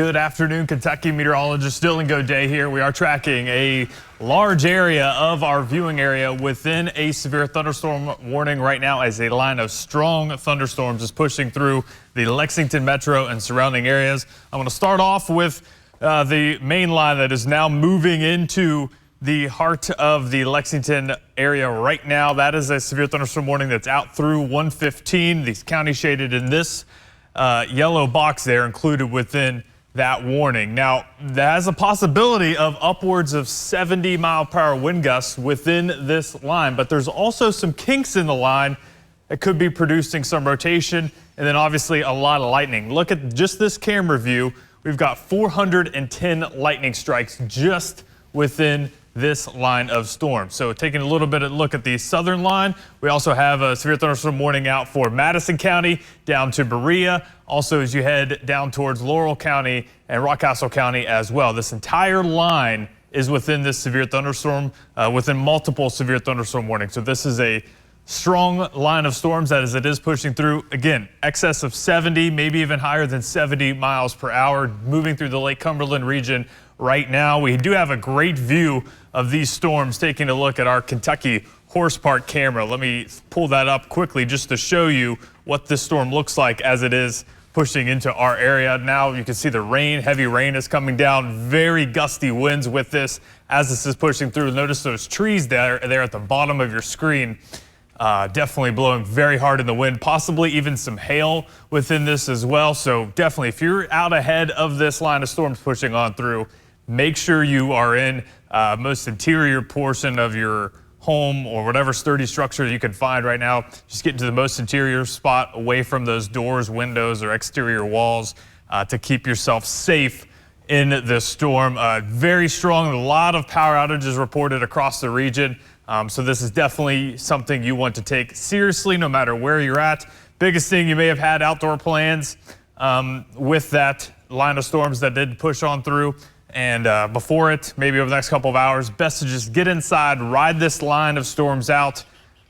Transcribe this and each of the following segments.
Good afternoon, Kentucky meteorologist Dylan Godet here. We are tracking a large area of our viewing area within a severe thunderstorm warning right now as a line of strong thunderstorms is pushing through the Lexington metro and surrounding areas. I'm going to start off with the main line that is now moving into the heart of the Lexington area right now. That is a severe thunderstorm warning that's out through 1:15. These counties shaded in this yellow box there included within that warning. Now, that has a possibility of upwards of 70-mile-per-hour wind gusts within this line, but there's also some kinks in the line that could be producing some rotation and then obviously a lot of lightning. Look at just this camera view. We've got 410 lightning strikes just within this line of storm. So taking a little bit of a look at the southern line, we also have a severe thunderstorm warning out for Madison County down to Berea. Also, as you head down towards Laurel County and Rockcastle County as well. This entire line is within this severe thunderstorm, within multiple severe thunderstorm warnings. So this is a strong line of storms that as it is pushing through, again, excess of 70, maybe even higher than 70 miles per hour, moving through the Lake Cumberland region right now. We do have a great view of these storms taking a look at our Kentucky Horse Park camera. Let me pull that up quickly just to show you what this storm looks like as it is pushing into our area. Now you can see the rain, heavy rain is coming down, very gusty winds with this as this is pushing through. Notice those trees there at the bottom of your screen. Definitely blowing very hard in the wind, possibly even some hail within this as well. So definitely if you're out ahead of this line of storms pushing on through, make sure you are in most interior portion of your home or whatever sturdy structure you can find right now. Just get into the most interior spot away from those doors, windows, or exterior walls to keep yourself safe in this storm. Very strong, a lot of power outages reported across the region. So this is definitely something you want to take seriously no matter where you're at. Biggest thing, you may have had outdoor plans with that line of storms that did push on through. And before it, maybe over the next couple of hours, best to just get inside, ride this line of storms out,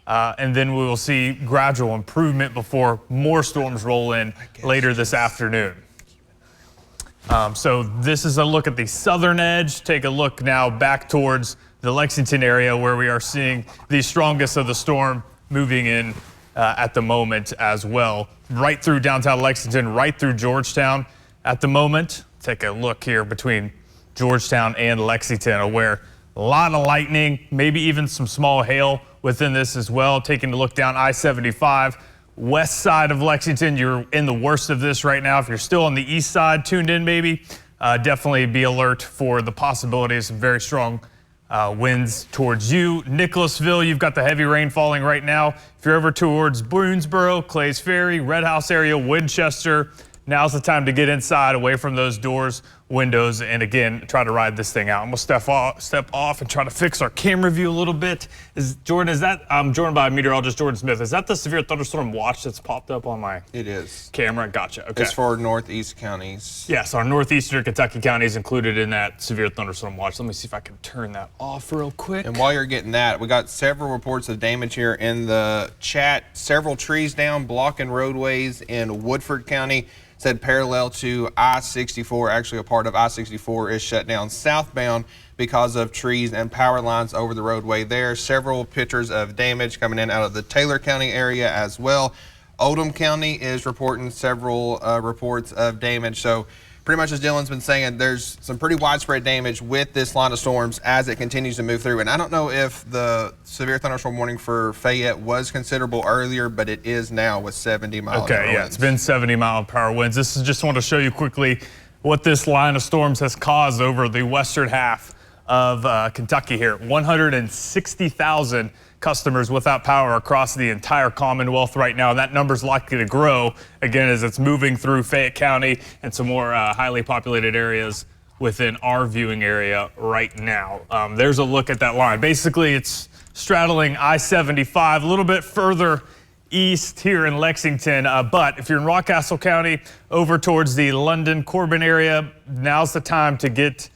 and then we will see gradual improvement before more storms roll in later this afternoon. So this is a look at the southern edge. Take a look now back towards the Lexington area where we are seeing the strongest of the storm moving in at the moment as well. Right through downtown Lexington, right through Georgetown at the moment. Take a look here between Georgetown and Lexington, where a lot of lightning, maybe even some small hail within this as well. Taking a look down I-75, west side of Lexington, you're in the worst of this right now. If you're still on the east side, tuned in maybe, definitely be alert for the possibility of some very strong winds towards you. Nicholasville, you've got the heavy rain falling right now. If you're over towards Boonsboro, Clays Ferry, Red House area, Winchester, now's the time to get inside, away from those doors, windows, and again, try to ride this thing out. I'm gonna step off and try to fix our camera view a little bit. Jordan, is that, I'm joined by meteorologist Jordan Smith. Is that the severe thunderstorm watch that's popped up on my camera? Gotcha, okay. It's for northeast counties. Yes, our northeastern Kentucky counties included in that severe thunderstorm watch. Let me see if I can turn that off real quick. And while you're getting that, we got several reports of damage here in the chat. Several trees down, blocking roadways in Woodford County. Said parallel to I-64, actually a part of I-64 is shut down southbound because of trees and power lines over the roadway there. Several pictures of damage coming in out of the Taylor County area as well. Oldham County is reporting several reports of damage. So pretty much as Dylan's been saying, there's some pretty widespread damage with this line of storms as it continues to move through. And I don't know if the severe thunderstorm warning for Fayette was considerable earlier, but it is now with 70 mile per hour winds. Yeah, it's been 70-mile-per-hour winds. This is just want to show you quickly what this line of storms has caused over the western half of Kentucky here. 160,000 customers without power across the entire Commonwealth right now. That number's likely to grow again as it's moving through Fayette County and some more highly populated areas within our viewing area right now. There's a look at that line. Basically, it's straddling I-75 a little bit further east here in Lexington, but if you're in Rockcastle County over towards the London Corbin area, now's the time to get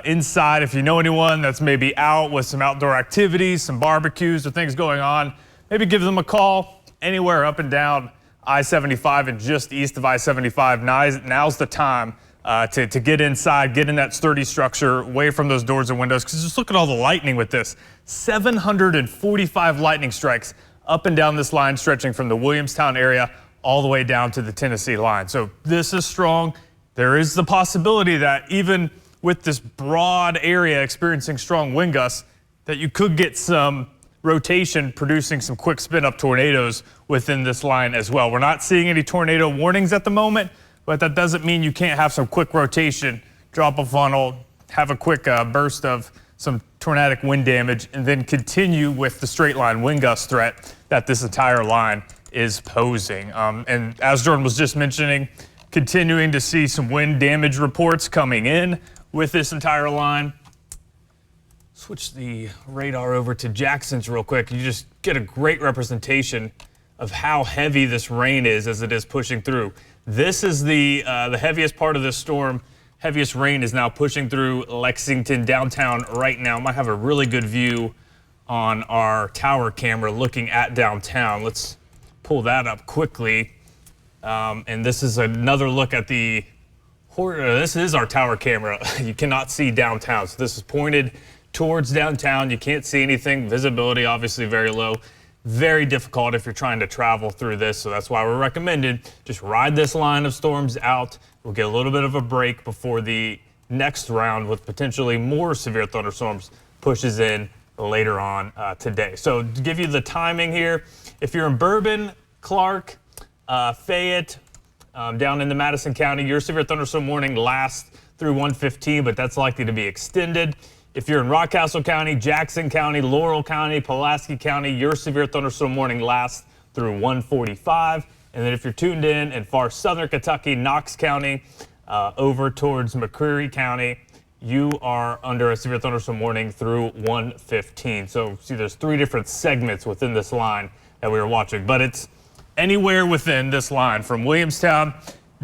inside. If you know anyone that's maybe out with some outdoor activities, some barbecues or things going on, maybe give them a call. Anywhere up and down I-75 and just east of I-75, now's the time to get inside, get in that sturdy structure, away from those doors and windows. Because just look at all the lightning with this. 745 lightning strikes up and down this line, stretching from the Williamstown area all the way down to the Tennessee line. So this is strong. There is the possibility that even with this broad area experiencing strong wind gusts, that you could get some rotation producing some quick spin up tornadoes within this line as well. We're not seeing any tornado warnings at the moment, but that doesn't mean you can't have some quick rotation, drop a funnel, have a quick burst of some tornadic wind damage, and then continue with the straight line wind gust threat that this entire line is posing. And as Jordan was just mentioning, continuing to see some wind damage reports coming in with this entire line. Switch the radar over to Jackson's real quick. You just get a great representation of how heavy this rain is as it is pushing through. This is the heaviest part of this storm. Heaviest rain is now pushing through Lexington downtown right now. Might have a really good view on our tower camera looking at downtown. Let's pull that up quickly. And this is another look at this is our tower camera. You cannot see downtown. So this is pointed towards downtown. You can't see anything. Visibility obviously very low. Very difficult if you're trying to travel through this. So that's why we're recommended just ride this line of storms out. We'll get a little bit of a break before the next round with potentially more severe thunderstorms pushes in later on today. So to give you the timing here, if you're in Bourbon, Clark, Fayette, down in the Madison County, your severe thunderstorm warning lasts through 1:15, but that's likely to be extended. If you're in Rockcastle County, Jackson County, Laurel County, Pulaski County, your severe thunderstorm warning lasts through 1:45. And then if you're tuned in far southern Kentucky, Knox County, over towards McCreary County, you are under a severe thunderstorm warning through 1:15. So see, there's 3 different segments within this line that we were watching, but it's anywhere within this line from Williamstown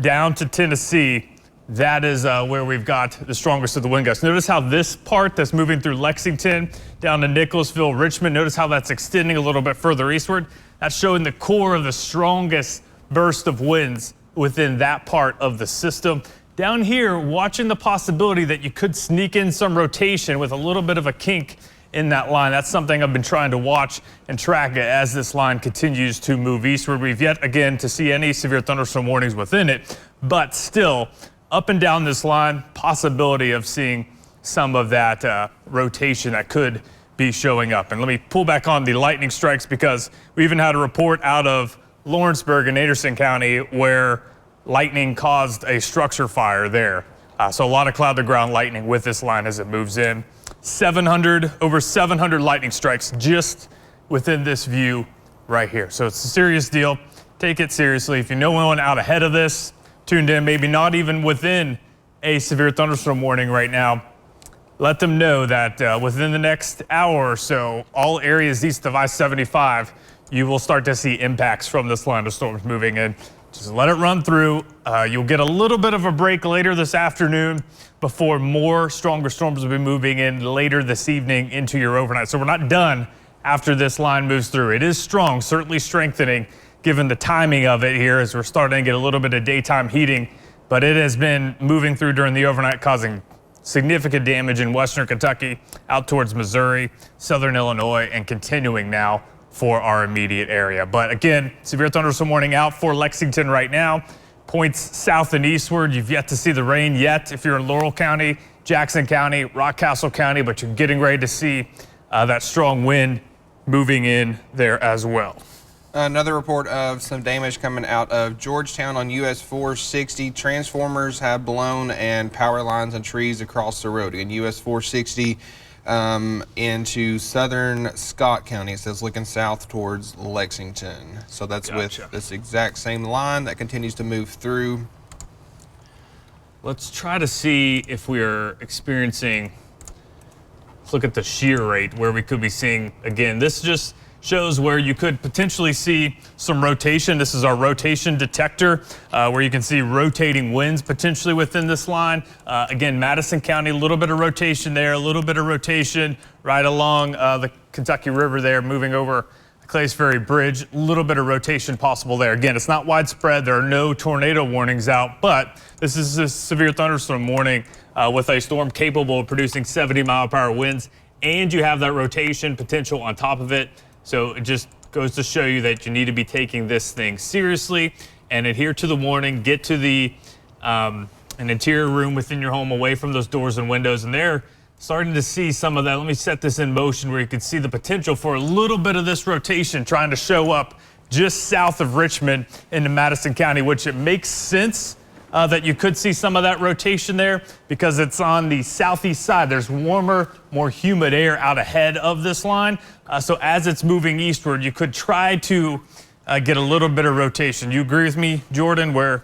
down to Tennessee. That is where we've got the strongest of the wind gusts. Notice how this part that's moving through Lexington down to Nicholasville, Richmond, notice how that's extending a little bit further eastward. That's showing the core of the strongest burst of winds within that part of the system. Down here, watching the possibility that you could sneak in some rotation with a little bit of a kink in that line. That's something I've been trying to watch and track as this line continues to move eastward. We've yet again to see any severe thunderstorm warnings within it, but still, up and down this line, possibility of seeing some of that rotation that could be showing up. And let me pull back on the lightning strikes because we even had a report out of Lawrenceburg in Anderson County where lightning caused a structure fire there. So a lot of cloud to ground lightning with this line as it moves in. Over 700 lightning strikes just within this view right here. So it's a serious deal. Take it seriously. If you know anyone out ahead of this, tuned in, maybe not even within a severe thunderstorm warning right now, let them know that within the next hour or so, all areas east of I-75, you will start to see impacts from this line of storms moving in. Just let it run through. You'll get a little bit of a break later this afternoon before more stronger storms will be moving in later this evening into your overnight. So we're not done after this line moves through. It is strong, certainly strengthening given the timing of it here as we're starting to get a little bit of daytime heating, but it has been moving through during the overnight, causing significant damage in western Kentucky, out towards Missouri, southern Illinois, and continuing now for our immediate area. But again, severe thunderstorm warning out for Lexington right now. Points south and eastward. You've yet to see the rain yet if you're in Laurel County, Jackson County, Rockcastle County, but you're getting ready to see that strong wind moving in there as well. Another report of some damage coming out of Georgetown on US 460. Transformers have blown and power lines and trees across the road. Again, US 460 into southern Scott County. It says looking south towards Lexington. So that's with this exact same line that continues to move through. Let's try to see if we are experiencing, let's look at the shear rate where we could be seeing, again, this just shows where you could potentially see some rotation. This is our rotation detector where you can see rotating winds potentially within this line. Again, Madison County, a little bit of rotation there, a little bit of rotation right along the Kentucky River there, moving over Clays Ferry Bridge, a little bit of rotation possible there. Again, it's not widespread. There are no tornado warnings out, but this is a severe thunderstorm warning with a storm capable of producing 70-mile-per-hour winds, and you have that rotation potential on top of it. So it just goes to show you that you need to be taking this thing seriously and adhere to the warning. Get to the an interior room within your home away from those doors and windows, and they're starting to see some of that. Let me set this in motion where you can see the potential for a little bit of this rotation trying to show up just south of Richmond into Madison County, which it makes sense that you could see some of that rotation there because it's on the southeast side. There's warmer, more humid air out ahead of this line. So as it's moving eastward, you could try to get a little bit of rotation. You agree with me, Jordan, where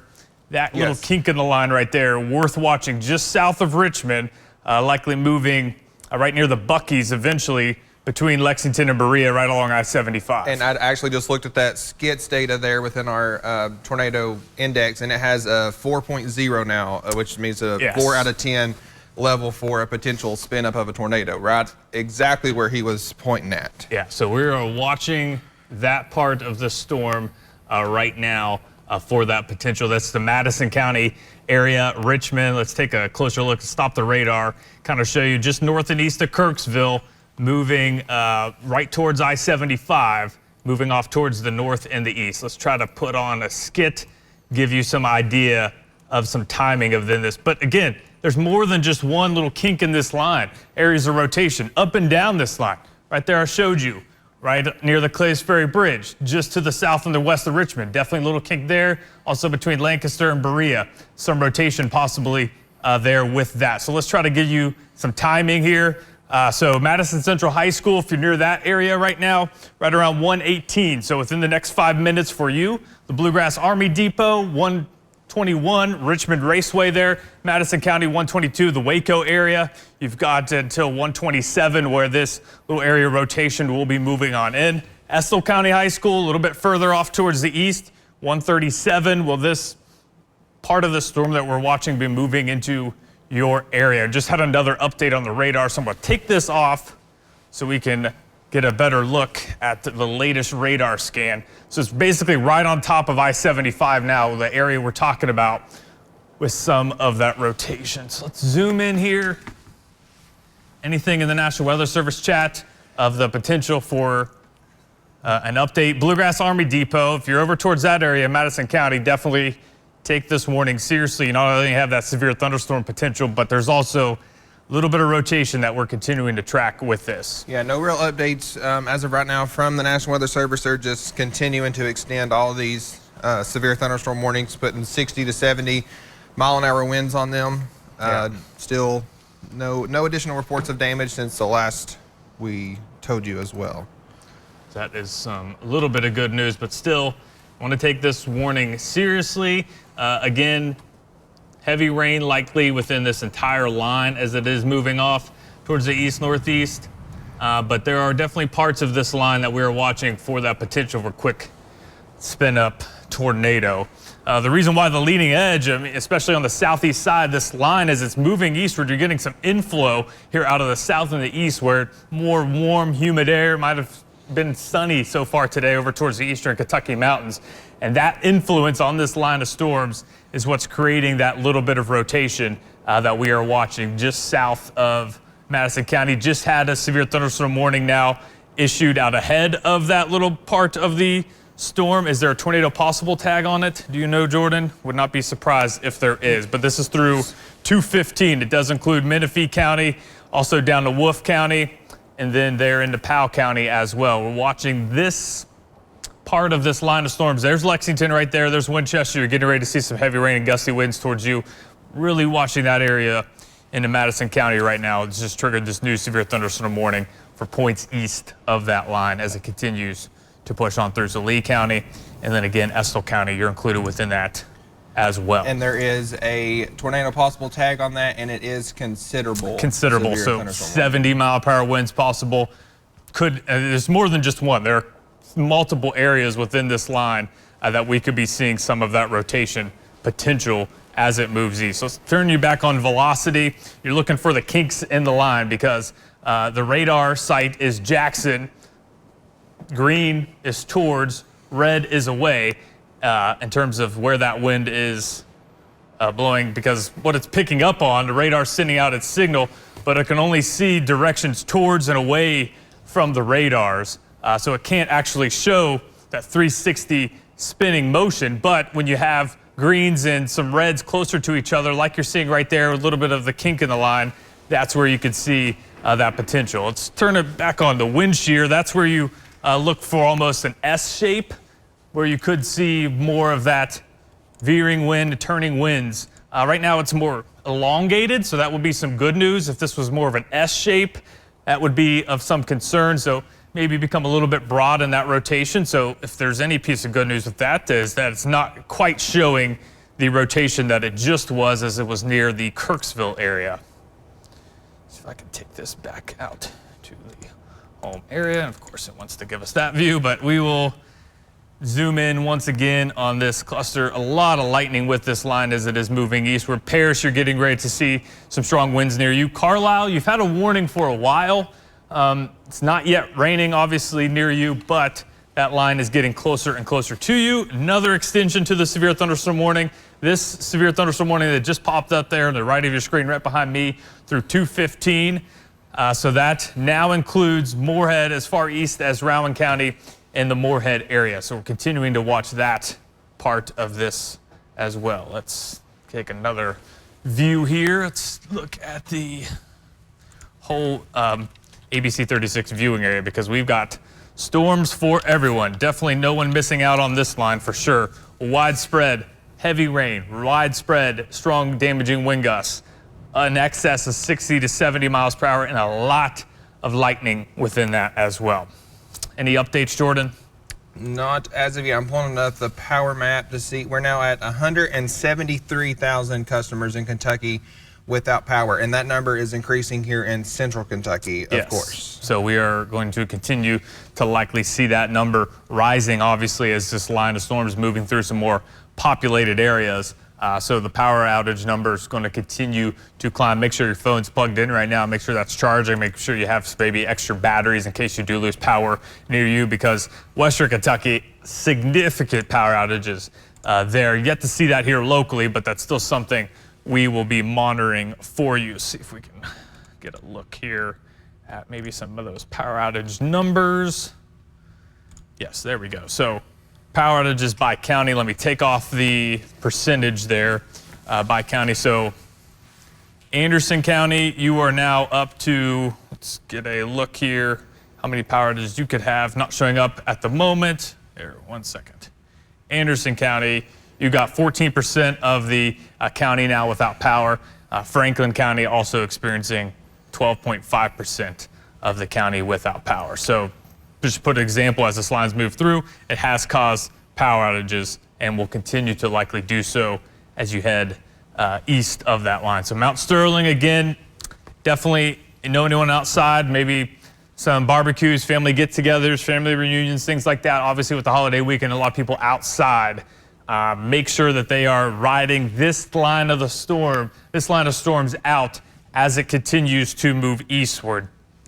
that little kink in the line right there, worth watching just south of Richmond, likely moving right near the Buc-ee's eventually between Lexington and Berea right along I-75. And I actually just looked at that SCITS data there within our tornado index, and it has a 4.0 now, which means a 4 out of 10 level for a potential spin up of a tornado, right? Exactly where he was pointing at. Yeah, so we are watching that part of the storm right now for that potential. That's the Madison County area, Richmond. Let's take a closer look, stop the radar, kind of show you just north and east of Kirksville, moving right towards I-75, moving off towards the north and the east. Let's try to put on a skit, give you some idea of some timing of this. But again, there's more than just one little kink in this line. Areas of rotation up and down this line. Right there I showed you, right near the Clays Ferry Bridge, just to the south and the west of Richmond. Definitely a little kink there. Also between Lancaster and Berea, some rotation possibly there with that. So let's try to give you some timing here. So Madison Central High School, if you're near that area right now, right around 1:18. So within the next 5 minutes for you, the Bluegrass Army Depot, 121, Richmond Raceway there, Madison County 122, the Waco area. You've got until 127 where this little area rotation will be moving on in. Estill County High School, a little bit further off towards the east, 137. Will this part of the storm that we're watching be moving into your area? Just had another update on the radar, so I'm going to take this off so we can get a better look at the latest radar scan. So it's basically right on top of I-75 now, the area we're talking about with some of that rotation. So let's zoom in here. Anything in the National Weather Service chat of the potential for an update? Bluegrass Army Depot, if you're over towards that area, Madison County, definitely take this warning seriously. You not only have that severe thunderstorm potential, but there's also a little bit of rotation that we're continuing to track with this. Yeah, no real updates as of right now from the National Weather Service. They're just continuing to extend all of these severe thunderstorm warnings, putting 60 to 70 mile-an-hour winds on them. Still no additional reports of damage since the last we told you as well. That is a little bit of good news, but still I want to take this warning seriously. Again, heavy rain likely within this entire line as it is moving off towards the east-northeast. But there are definitely parts of this line that we are watching for that potential for quick spin-up tornado. The reason why the leading edge, especially on the southeast side, this line as it's moving eastward, you're getting some inflow here out of the south and the east where more warm, humid air might have been sunny so far today over towards the eastern Kentucky mountains. And that influence on this line of storms is what's creating that little bit of rotation that we are watching just south of Madison County. Just had a severe thunderstorm warning now issued out ahead of that little part of the storm. Is there a tornado possible tag on it? Do you know, Jordan? Would not be surprised if there is, but this is through 2:15. It does include Menifee County, also down to Wolfe County, and then there into Powell County as well. We're watching this part of this line of storms. There's Lexington right there. There's Winchester. You're getting ready to see some heavy rain and gusty winds towards you. Really watching that area into Madison County right now. It's just triggered this new severe thunderstorm warning for points east of that line as it continues to push on through. So Lee County, and then again, Estill County, you're included within that as well. And there is a tornado possible tag on that, and it is considerable. Considerable, so 70-mile-per-hour winds possible. There's more than just one. There are multiple areas within this line that we could be seeing some of that rotation potential as it moves east. So let's turn you back on velocity. You're looking for the kinks in the line because the radar site is Jackson. green is towards, red is away in terms of where that wind is blowing, because what it's picking up on, the radar's sending out its signal, but it can only see directions towards and away from the radars. So it can't actually show that 360 spinning motion. But when you have greens and some reds closer to each other, like you're seeing right there, a little bit of the kink in the line, that's where you can see that potential. Let's turn it back on the wind shear. That's where you look for almost an S shape, where you could see more of that veering wind, turning winds. Right now it's more elongated, so that would be some good news. If this was more of an S shape, that would be of some concern. So maybe become a little bit broad in that rotation. So if there's any piece of good news with that, is that it's not quite showing the rotation that it just was as it was near the Kirksville area. See if I can take this back out to the home area. And of course it wants to give us that view, but we will zoom in once again on this cluster. A lot of lightning with this line as it is moving eastward. Parrish, you're getting ready to see some strong winds near you. Carlisle, you've had a warning for a while. It's not yet raining, obviously, near you, but that line is getting closer and closer to you. Another extension to the severe thunderstorm warning. This severe thunderstorm warning that just popped up there on the right of your screen, right behind me, through 2:15. So that now includes Moorhead as far east as Rowan County in the Moorhead area. So we're continuing to watch that part of this as well. Let's take another view here. Let's look at the whole ABC 36 viewing area, because we've got storms for everyone. Definitely no one missing out on this line for sure. Widespread heavy rain, widespread strong damaging wind gusts, in excess of 60 to 70 miles per hour, and a lot of lightning within that as well. Any updates, Jordan? Not as of yet. I'm pulling up the power map to see. We're now at 173,000 customers in Kentucky without power, and that number is increasing here in central Kentucky, of course. So we are going to continue to likely see that number rising, obviously, as this line of storms moving through some more populated areas. So the power outage number is going to continue to climb. Make sure your phone's plugged in right now. Make sure that's charging. Make sure you have maybe extra batteries in case you do lose power near you, because Western Kentucky, significant power outages there. Yet to see that here locally, but that's still something we will be monitoring for you. See if we can get a look here at maybe some of those power outage numbers. Yes, there we go. So power outages by county. Let me take off the percentage there by county. So Anderson County, you are now up to, let's get a look here, how many power outages you could have. Not showing up at the moment. Here, 1 second. Anderson County, you got 14% of the county now without power. Franklin County also experiencing 12.5% of the county without power. So just to put an example, as this line's moved through, it has caused power outages and will continue to likely do so as you head east of that line. So Mount Sterling, again, definitely know anyone outside, maybe some barbecues, family get-togethers, family reunions, things like that. Obviously with the holiday weekend, a lot of people outside. Make sure that they are riding this line of storms out as it continues to move eastward.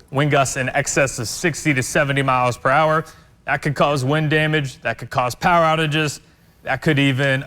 Wind gusts in excess of 60 to 70 miles per hour. That could cause wind damage. That could cause power outages. That could even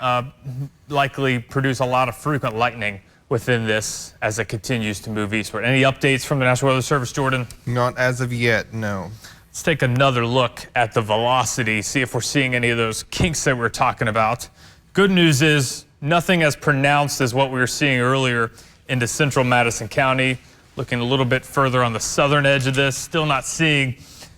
likely produce a lot of frequent lightning within this as it continues to move eastward. Any updates from the National Weather Service, Jordan? Not as of yet, no. Let's take another look at the velocity, see if we're seeing any of those kinks that we're talking about. Good news is nothing as pronounced as what we were seeing earlier into central Madison County. Looking a little bit further on the southern edge of this, still not seeing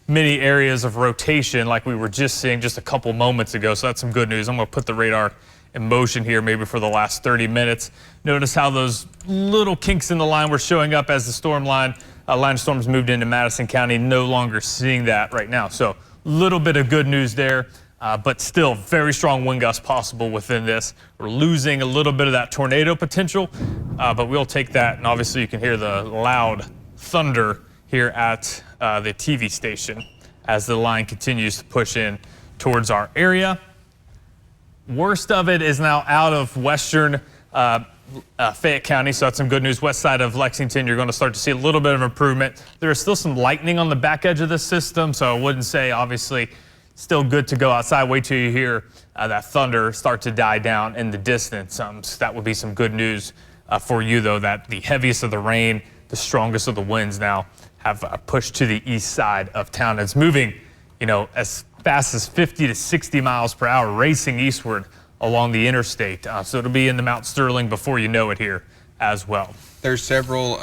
many areas of rotation like we were just seeing just a couple moments ago. So that's some good news. I'm going to put the radar in motion here maybe for the last 30 minutes. Notice how those little kinks in the line were showing up as the line of storms moved into Madison County. No longer seeing that right now. So a little bit of good news there, but still very strong wind gusts possible within this. We're losing a little bit of that tornado potential, but we'll take that. And obviously you can hear the loud thunder here at the TV station as the line continues to push in towards our area. Worst of it is now out of western Fayette County, so that's some good news. West side of Lexington, you're going to start to see a little bit of improvement. There is still some lightning on the back edge of this system, so I wouldn't say, obviously, still good to go outside. Wait till you hear that thunder start to die down in the distance. So that would be some good news for you, though, that the heaviest of the rain, the strongest of the winds now have pushed to the east side of town. It's moving, as fast as 50 to 60 miles per hour, racing eastward along the interstate. So it'll be in the Mount Sterling before you know it here as well. There's several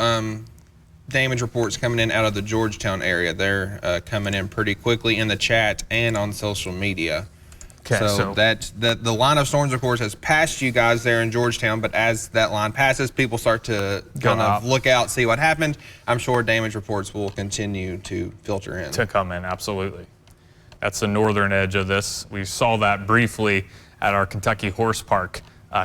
damage reports coming in out of the Georgetown area. They're coming in pretty quickly in the chat and on social media. Okay, so that the line of storms, of course, has passed you guys there in Georgetown, but as that line passes, people start to kind of look out, see what happened. I'm sure damage reports will continue to filter in. To come in, absolutely. That's the northern edge of this. We saw that briefly at our Kentucky Horse Park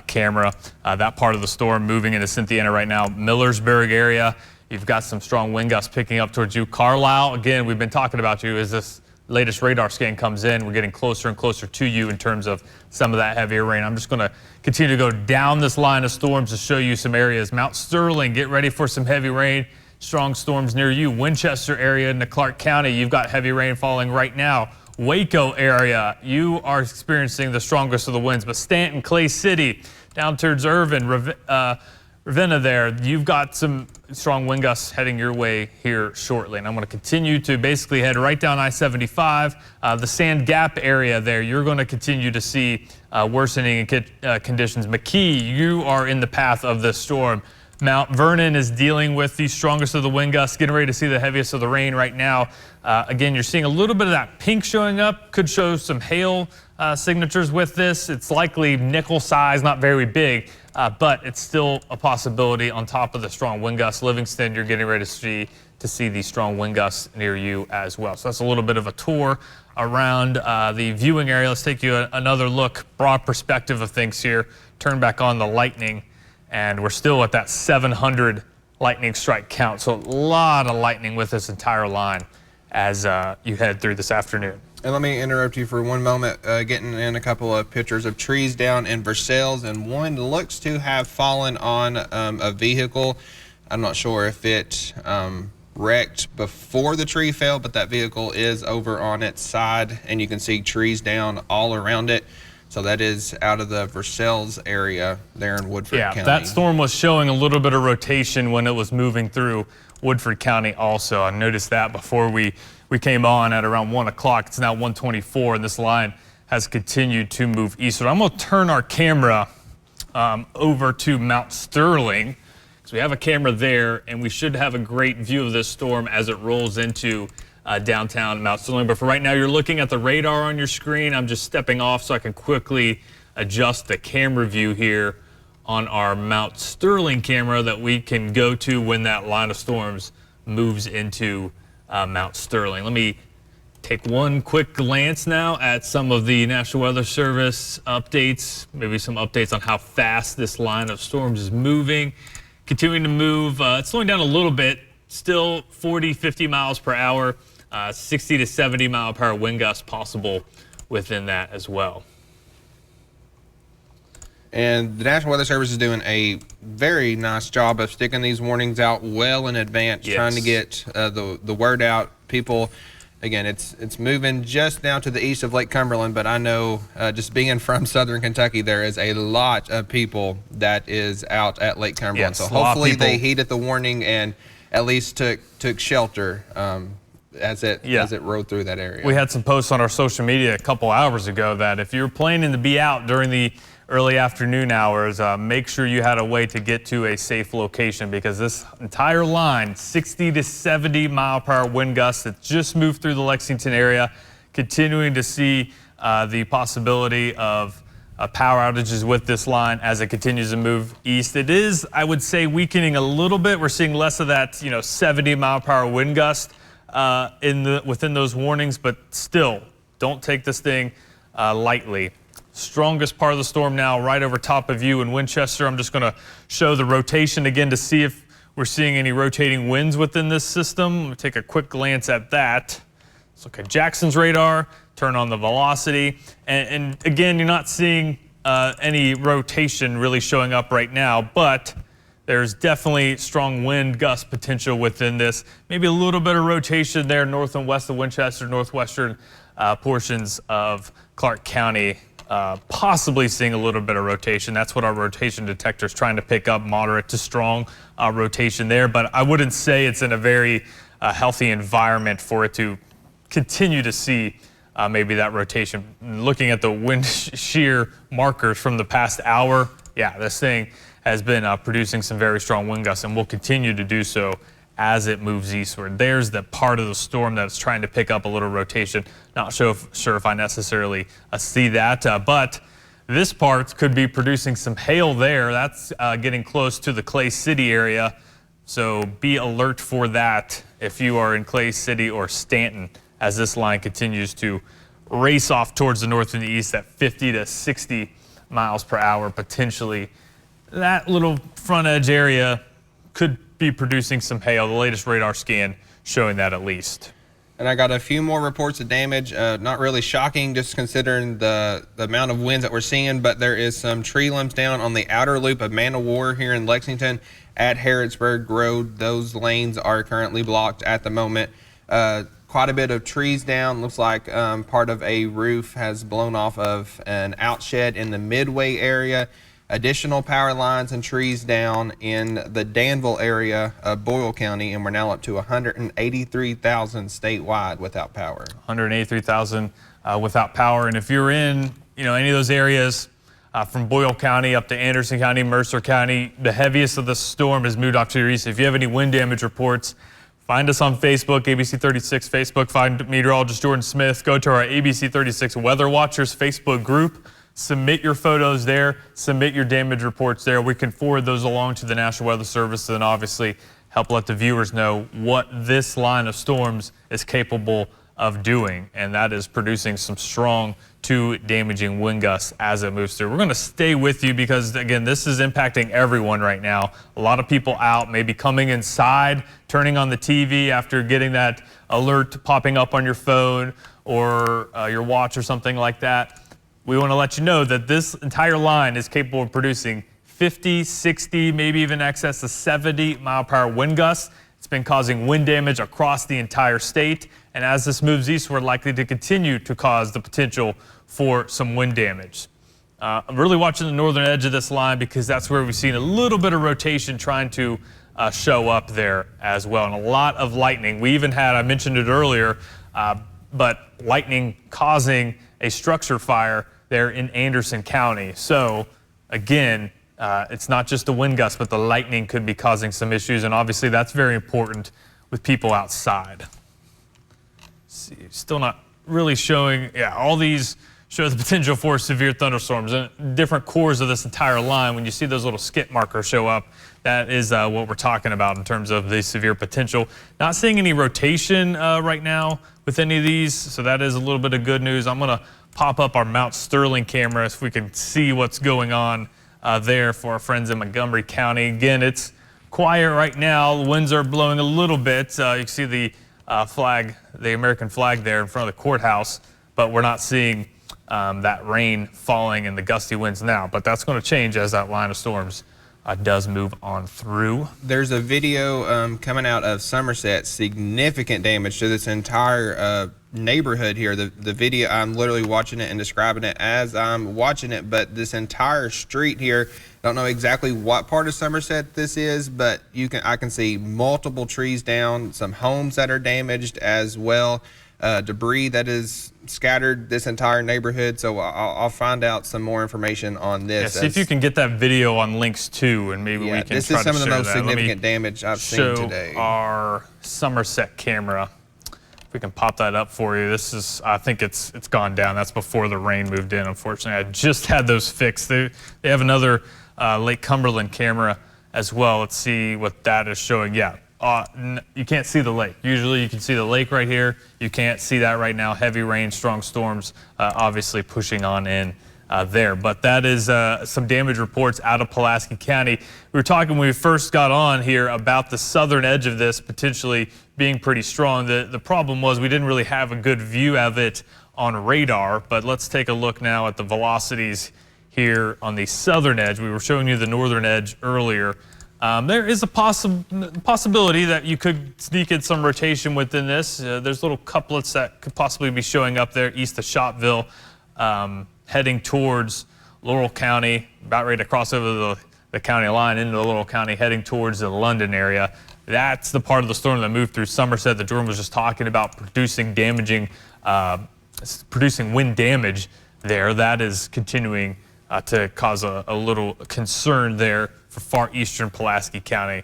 camera. That part of the storm moving into Cynthiana right now. Millersburg area, you've got some strong wind gusts picking up towards you. Carlisle, again, we've been talking about you as this latest radar scan comes in. We're getting closer and closer to you in terms of some of that heavier rain. I'm just going to continue to go down this line of storms to show you some areas. Mount Sterling, get ready for some heavy rain. Strong storms near you. Winchester area into Clark County, you've got heavy rain falling right now. Waco area, you are experiencing the strongest of the winds, but Stanton, Clay City, down towards Irvin, Ravenna there, you've got some strong wind gusts heading your way here shortly. And I'm going to continue to basically head right down I-75. The Sand Gap area there, you're going to continue to see worsening conditions. McKee, you are in the path of this storm. Mount Vernon is dealing with the strongest of the wind gusts, getting ready to see the heaviest of the rain right now. Again, you're seeing a little bit of that pink showing up. Could show some hail signatures with this. It's likely nickel size, not very big, but it's still a possibility on top of the strong wind gusts. Livingston, you're getting ready to see these strong wind gusts near you as well. So that's a little bit of a tour around the viewing area. Let's take you another look, broad perspective of things here. Turn back on the lightning. And we're still at that 700 lightning strike count. So a lot of lightning with this entire line as you head through this afternoon. And let me interrupt you for one moment, getting in a couple of pictures of trees down in Versailles, and one looks to have fallen on a vehicle. I'm not sure if it wrecked before the tree fell, but that vehicle is over on its side, and you can see trees down all around it. So that is out of the Versailles area there in Woodford County. Yeah, that storm was showing a little bit of rotation when it was moving through Woodford County also. I noticed that before we came on at around 1 o'clock. It's now 1:24, and this line has continued to move eastward. I'm going to turn our camera over to Mount Sterling, because we have a camera there, and we should have a great view of this storm as it rolls into downtown Mount Sterling. But for right now, you're looking at the radar on your screen. I'm just stepping off so I can quickly adjust the camera view here on our Mount Sterling camera that we can go to when that line of storms moves into Mount Sterling. Let me take one quick glance now at some of the National Weather Service updates, maybe some updates on how fast this line of storms is moving. Continuing to move, it's slowing down a little bit, still 40, 50 miles per hour. 60 to 70 mile per hour wind gusts possible within that as well. And the National Weather Service is doing a very nice job of sticking these warnings out well in advance, trying to get the word out. People, again, it's moving just now to the east of Lake Cumberland, but I know just being from southern Kentucky, there is a lot of people that is out at Lake Cumberland. Yes, so hopefully they heeded the warning and at least took shelter as it rode through that area. We had some posts on our social media a couple hours ago that if you're planning to be out during the early afternoon hours, make sure you had a way to get to a safe location, because this entire line, 60 to 70 mile per hour wind gusts that just moved through the Lexington area, continuing to see the possibility of power outages with this line as it continues to move east. It is, I would say, weakening a little bit. We're seeing less of that, 70 mile per hour wind gust within those warnings, but still, don't take this thing lightly. Strongest part of the storm now right over top of you in Winchester. I'm just going to show the rotation again to see if we're seeing any rotating winds within this system. We'll take a quick glance at that. Let's look at Jackson's radar, turn on the velocity, and again, you're not seeing any rotation really showing up right now, but there's definitely strong wind gust potential within this. Maybe a little bit of rotation there north and west of Winchester, northwestern portions of Clark County. Possibly seeing a little bit of rotation. That's what our rotation detector is trying to pick up, moderate to strong rotation there. But I wouldn't say it's in a very healthy environment for it to continue to see maybe that rotation. Looking at the wind shear markers from the past hour, yeah, this thing has been producing some very strong wind gusts and will continue to do so as it moves eastward. There's the part of the storm that's trying to pick up a little rotation. Not sure if I necessarily see that, but this part could be producing some hail there. That's getting close to the Clay City area, so be alert for that if you are in Clay City or Stanton, as this line continues to race off towards the north and the east at 50 to 60 miles per hour potentially. That little front edge area could be producing some hail. The latest radar scan showing that at least. And I got a few more reports of damage. Not really shocking, just considering the amount of winds that we're seeing, but there is some tree limbs down on the outer loop of Man of War here in Lexington at Harrodsburg Road. Those lanes are currently blocked at the moment. Quite a bit of trees down. Looks like part of a roof has blown off of an outshed in the Midway area. Additional power lines and trees down in the Danville area of Boyle County, and we're now up to 183,000 statewide without power. 183,000 without power. And if you're in, any of those areas from Boyle County up to Anderson County, Mercer County, the heaviest of the storm has moved off to your east. If you have any wind damage reports, find us on Facebook, ABC 36 Facebook. Find meteorologist Jordan Smith. Go to our ABC 36 Weather Watchers Facebook group. Submit your photos there, submit your damage reports there. We can forward those along to the National Weather Service and obviously help let the viewers know what this line of storms is capable of doing. And that is producing some strong to damaging wind gusts as it moves through. We're going to stay with you because, again, this is impacting everyone right now. A lot of people out, maybe coming inside, turning on the TV after getting that alert popping up on your phone or your watch or something like that. We want to let you know that this entire line is capable of producing 50, 60, maybe even excess of 70 mile per hour wind gusts. It's been causing wind damage across the entire state. And as this moves eastward, likely to continue to cause the potential for some wind damage. I'm really watching the northern edge of this line because that's where we've seen a little bit of rotation trying to show up there as well. And a lot of lightning. We even had, I mentioned it earlier, but lightning causing a structure fire there in Anderson County. So again, it's not just the wind gust, but the lightning could be causing some issues. And obviously that's very important with people outside. See, still not really showing, all these show the potential for severe thunderstorms and different cores of this entire line. When you see those little skip markers show up, that is what we're talking about in terms of the severe potential. Not seeing any rotation right now with any of these, so that is a little bit of good news. I'm gonna pop up our Mount Sterling camera so we can see what's going on there for our friends in Montgomery County. Again, it's quiet right now. The winds are blowing a little bit. You can see the flag, the American flag there in front of the courthouse, but we're not seeing that rain falling and the gusty winds now. But that's going to change as that line of storms does move on through. There's a video coming out of Somerset, significant damage to this entire neighborhood here. The video, I'm literally watching it and describing it as I'm watching it, but this entire street here, don't know exactly what part of Somerset this is, but I can see multiple trees down, some homes that are damaged as well, debris that is scattered this entire neighborhood. So I'll find out some more information on this. Yeah, see if you can get that video on links too, and maybe we can this try is some to of the share most that. significant damage I've seen today. Show our Somerset camera. If we can pop that up for you. This is, I think it's gone down. That's before the rain moved in, unfortunately. I just had those fixed. They have another Lake Cumberland camera as well. Let's see what that is showing. Yeah, you can't see the lake. Usually you can see the lake right here. You can't see that right now. Heavy rain, strong storms, obviously pushing on in there. But that is some damage reports out of Pulaski County. We were talking when we first got on here about the southern edge of this potentially being pretty strong. The problem was we didn't really have a good view of it on radar, but let's take a look now at the velocities here on the southern edge. We were showing you the northern edge earlier. There is a possibility that you could sneak in some rotation within this. There's little couplets that could possibly be showing up there east of Shopville, heading towards Laurel County, about ready to cross over the county line into the Laurel County, heading towards the London area. That's the part of the storm that moved through Somerset that Jordan was just talking about, producing wind damage there. That is continuing to cause a little concern there for far eastern Pulaski County.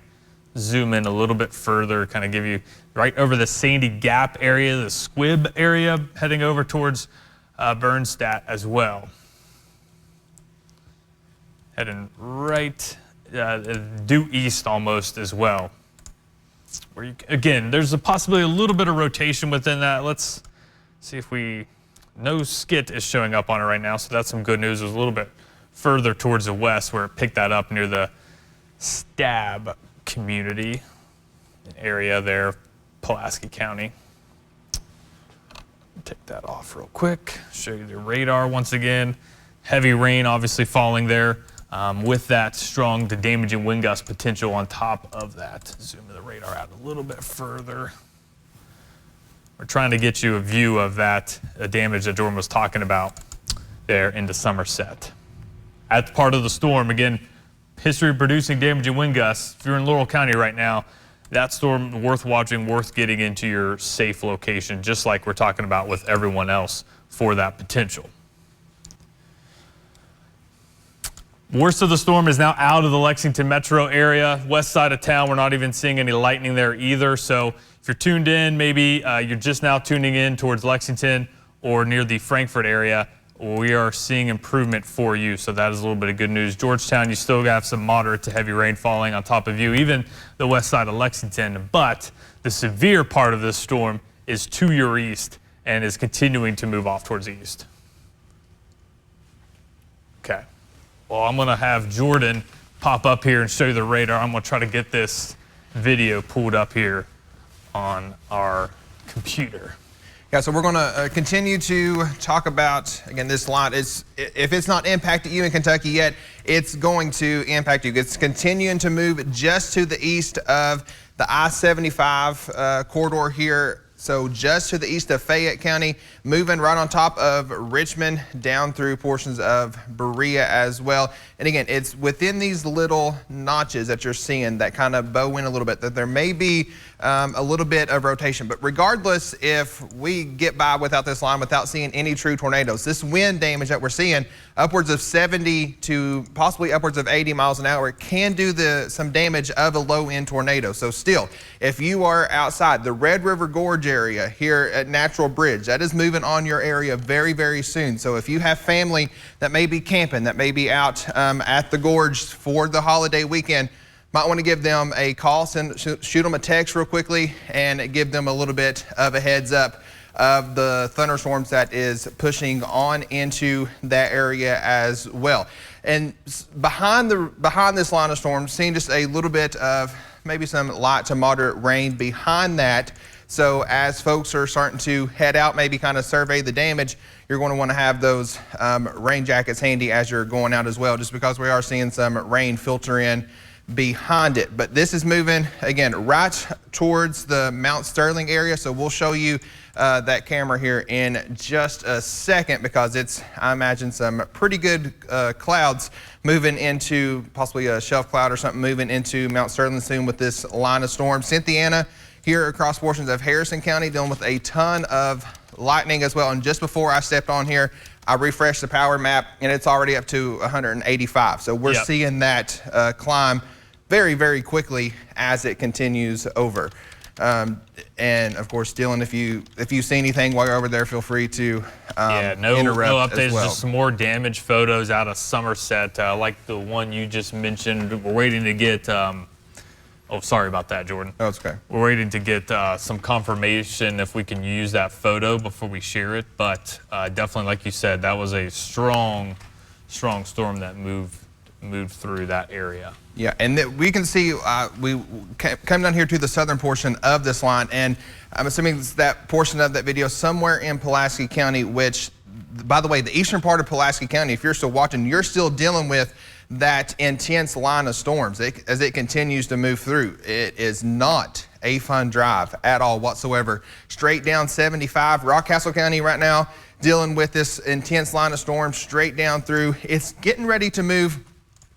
Zoom in a little bit further, kind of give you right over the Sandy Gap area, the Squibb area, heading over towards Bernstadt as well. Heading right due east almost as well. Where you, again, there's a possibility a little bit of rotation within that. Let's see if no skit is showing up on it right now, so that's some good news. It was a little bit further towards the west where it picked that up near the Stab community area there, Pulaski County. Take that off real quick, show you the radar once again. Heavy rain obviously falling there. With that strong, the damaging wind gust potential on top of that. Zoom the radar out a little bit further. We're trying to get you a view of that damage that Jordan was talking about there into Somerset. At the part of the storm, again, history producing damaging wind gusts. If you're in Laurel County right now, that storm worth watching, worth getting into your safe location, just like we're talking about with everyone else for that potential. Worst of the storm is now out of the Lexington metro area. West side of town, we're not even seeing any lightning there either. So if you're tuned in, maybe you're just now tuning in towards Lexington or near the Frankfort area, we are seeing improvement for you. So that is a little bit of good news. Georgetown, you still have some moderate to heavy rain falling on top of you, even the west side of Lexington. But the severe part of this storm is to your east and is continuing to move off towards the east. Okay. Well, I'm going to have Jordan pop up here and show you the radar. I'm going to try to get this video pulled up here on our computer. Yeah, so we're going to continue to talk about, again, this line. If it's not impacted you in Kentucky yet, it's going to impact you. It's continuing to move just to the east of the I-75 corridor here. So just to the east of Fayette County, moving right on top of Richmond, down through portions of Berea as well. And again, it's within these little notches that you're seeing that kind of bow in a little bit, that there may be a little bit of rotation. But regardless, if we get by without this line, without seeing any true tornadoes, this wind damage that we're seeing, upwards of 70 to possibly upwards of 80 miles an hour, can do some damage of a low-end tornado. So still, if you are outside the Red River Gorge area here at Natural Bridge, that is moving on your area very, very soon. So if you have family that may be camping, that may be out at the gorge for the holiday weekend, might want to give them a call, shoot them a text real quickly, and give them a little bit of a heads up of the thunderstorms that is pushing on into that area as well. And behind this line of storms, seeing just a little bit of maybe some light to moderate rain behind that. So as folks are starting to head out, maybe kind of survey the damage, you're going to want to have those rain jackets handy as you're going out as well, just because we are seeing some rain filter in behind it. But this is moving, again, right towards the Mount Sterling area. So we'll show you that camera here in just a second, because it's, I imagine, some pretty good clouds moving into, possibly a shelf cloud or something, moving into Mount Sterling soon with this line of storm. Cynthiana here across portions of Harrison County dealing with a ton of lightning as well. And just before I stepped on here, I refreshed the power map and it's already up to 185. So we're seeing that climb very, very quickly as it continues over. And of course, Dylan, if you see anything while you're over there, feel free to no interrupt updates, as well. just some more damage photos out of Somerset, like the one you just mentioned. We're waiting to get, oh, sorry about that, Jordan. Oh, it's okay. We're waiting to get some confirmation if we can use that photo before we share it. But definitely, like you said, that was a strong storm that moved through that area. Yeah, and we can see we come down here to the southern portion of this line, and I'm assuming it's that portion of that video somewhere in Pulaski County, which by the way, the eastern part of Pulaski County, if you're still watching, you're still dealing with that intense line of storms as it continues to move through. It is not a fun drive at all whatsoever. Straight down 75, Rockcastle County right now dealing with this intense line of storms straight down through. It's getting ready to move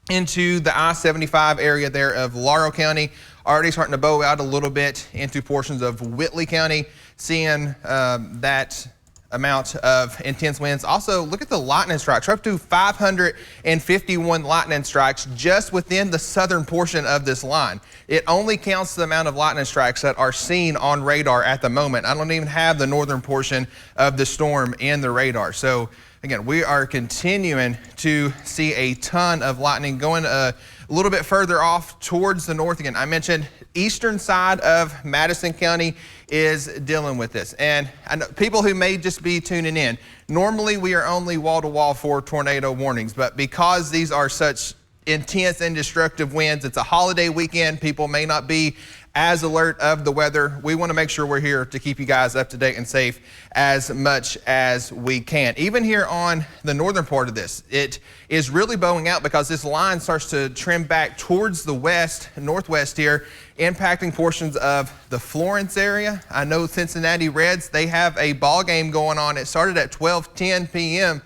into the I-75 area there of Laurel County, already starting to bow out a little bit into portions of Whitley County, seeing that amount of intense winds. Also, look at the lightning strikes. We're up to 551 lightning strikes just within the southern portion of this line. It only counts the amount of lightning strikes that are seen on radar at the moment. I don't even have the northern portion of the storm in the radar. So again, we are continuing to see a ton of lightning going a little bit further off towards the north. Again, I mentioned eastern side of Madison County is dealing with this. And I know people who may just be tuning in, normally we are only wall-to-wall for tornado warnings, but because these are such intense and destructive winds, it's a holiday weekend, people may not be as alert of the weather. We want to make sure we're here to keep you guys up to date and safe as much as we can. Even here on the northern part of this, it is really bowing out because this line starts to trim back towards the west, northwest here, impacting portions of the Florence area. I know Cincinnati Reds, they have a ball game going on. It started at 12:10 p.m.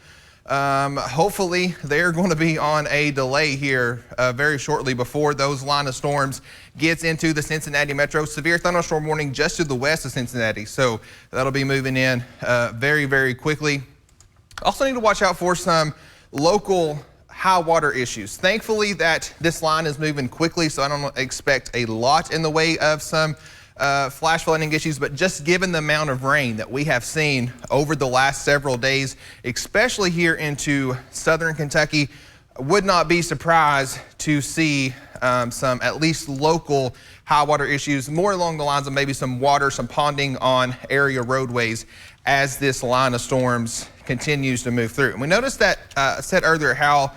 Hopefully they're going to be on a delay here very shortly before those line of storms gets into the Cincinnati metro. Severe thunderstorm warning just to the west of Cincinnati, so that'll be moving in very, very quickly. Also need to watch out for some local high water issues. Thankfully that this line is moving quickly, so I don't expect a lot in the way of some flash flooding issues, but just given the amount of rain that we have seen over the last several days, especially here into southern Kentucky, would not be surprised to see some at least local high water issues, more along the lines of maybe some water, some ponding on area roadways as this line of storms continues to move through. And we noticed that I said earlier how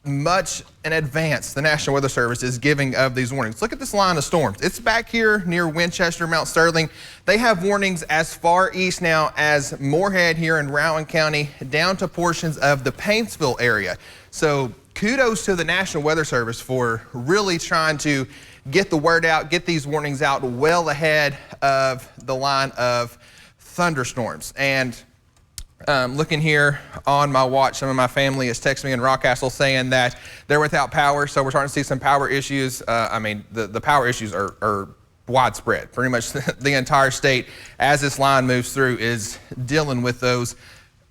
much in advance the National Weather Service is giving of these warnings. Look at this line of storms. It's back here near Winchester, Mount Sterling. They have warnings as far east now as Moorhead here in Rowan County, down to portions of the Paintsville area. So kudos to the National Weather Service for really trying to get the word out, get these warnings out well ahead of the line of thunderstorms. And looking here on my watch, some of my family is texting me in Rockcastle saying that they're without power, so we're starting to see some power issues. I mean, the power issues are widespread. Pretty much the entire state, as this line moves through, is dealing with those.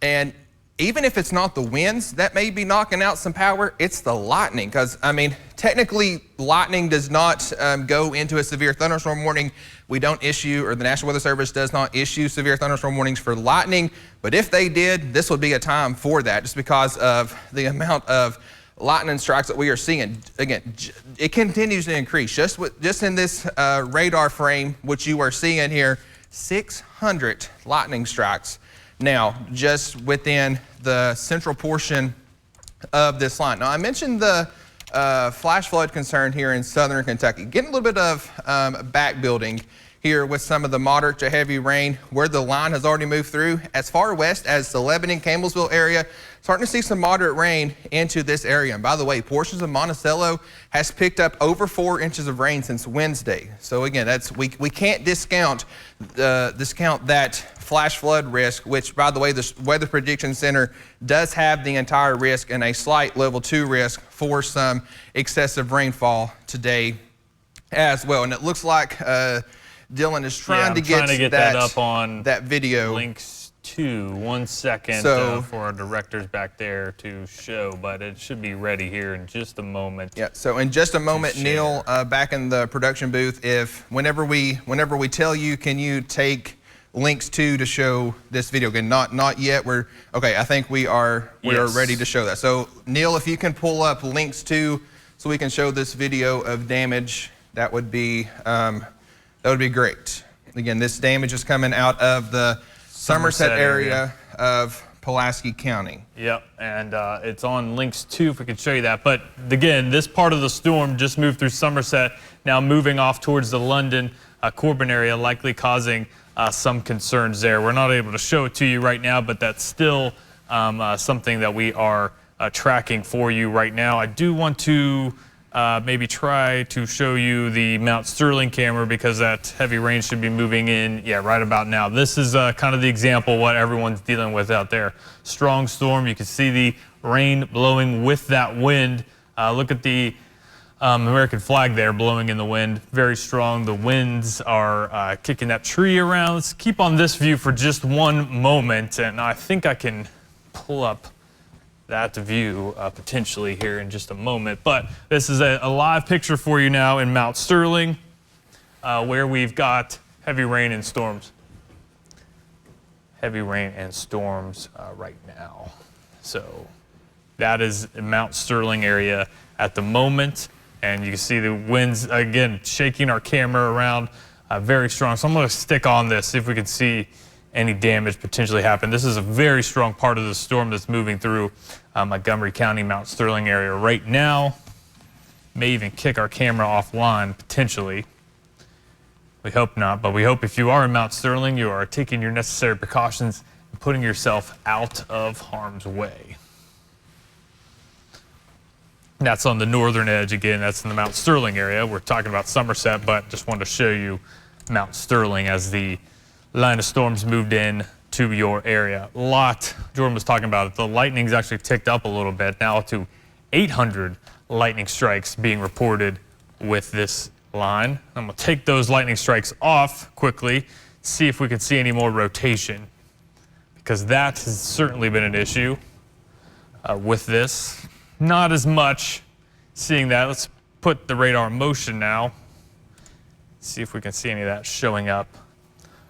And even if it's not the winds that may be knocking out some power, it's the lightning. Because, I mean, technically, lightning does not go into a severe thunderstorm warning. We don't issue, or the National Weather Service does not issue severe thunderstorm warnings for lightning. But if they did, this would be a time for that, just because of the amount of lightning strikes that we are seeing. Again, it continues to increase. Just in this radar frame, which you are seeing here, 600 lightning strikes now just within the central portion of this line. Now, I mentioned the flash flood concern here in southern Kentucky. Getting a little bit of back building here with some of the moderate to heavy rain where the line has already moved through. As far west as the Lebanon, Campbellsville area, starting to see some moderate rain into this area. And by the way, portions of Monticello has picked up over 4 inches of rain since Wednesday. So again, we can't discount that flash flood risk, which by the way, the Weather Prediction Center does have the entire risk and a slight level 2 risk for some excessive rainfall today as well. And it looks like Dylan is trying to get that up on that video. Links 2, 1 second for our directors back there to show, but it should be ready here in just a moment. Yeah, so in just a moment, Neil, back in the production booth, whenever we tell you, can you take Links 2 to show this video? Again, not yet. Okay, I think we are ready to show that. So Neil, if you can pull up Links 2 so we can show this video of damage, that would be great. Again, this damage is coming out of the Somerset area of Pulaski County. Yep, and it's on Links 2 if we could show you that. But again, this part of the storm just moved through Somerset, now moving off towards the London, Corbin area, likely causing some concerns there. We're not able to show it to you right now, but that's still something that we are tracking for you right now. I do want to maybe try to show you the Mount Sterling camera because that heavy rain should be moving in, right about now. This is kind of the example of what everyone's dealing with out there. Strong storm. You can see the rain blowing with that wind. Look at the American flag there blowing in the wind. Very strong. The winds are kicking that tree around. Let's keep on this view for just one moment, and I think I can pull up that view potentially here in just a moment. But this is a live picture for you now in Mount Sterling where we've got heavy rain and storms. Heavy rain and storms right now. So that is Mount Sterling area at the moment. And you can see the winds, again, shaking our camera around very strong. So I'm going to stick on this, see if we can see any damage potentially happen. This is a very strong part of the storm that's moving through Montgomery County, Mount Sterling area right now. May even kick our camera offline potentially. We hope not, but we hope if you are in Mount Sterling, you are taking your necessary precautions and putting yourself out of harm's way. That's on the northern edge. Again, that's in the Mount Sterling area. We're talking about Somerset, but just wanted to show you Mount Sterling as the line of storms moved in to your area. A lot, Jordan was talking about it, the lightning's actually ticked up a little bit, now to 800 lightning strikes being reported with this line. I'm gonna take those lightning strikes off quickly, see if we can see any more rotation, because that has certainly been an issue with this. Not as much seeing that. Let's put the radar in motion now, see if we can see any of that showing up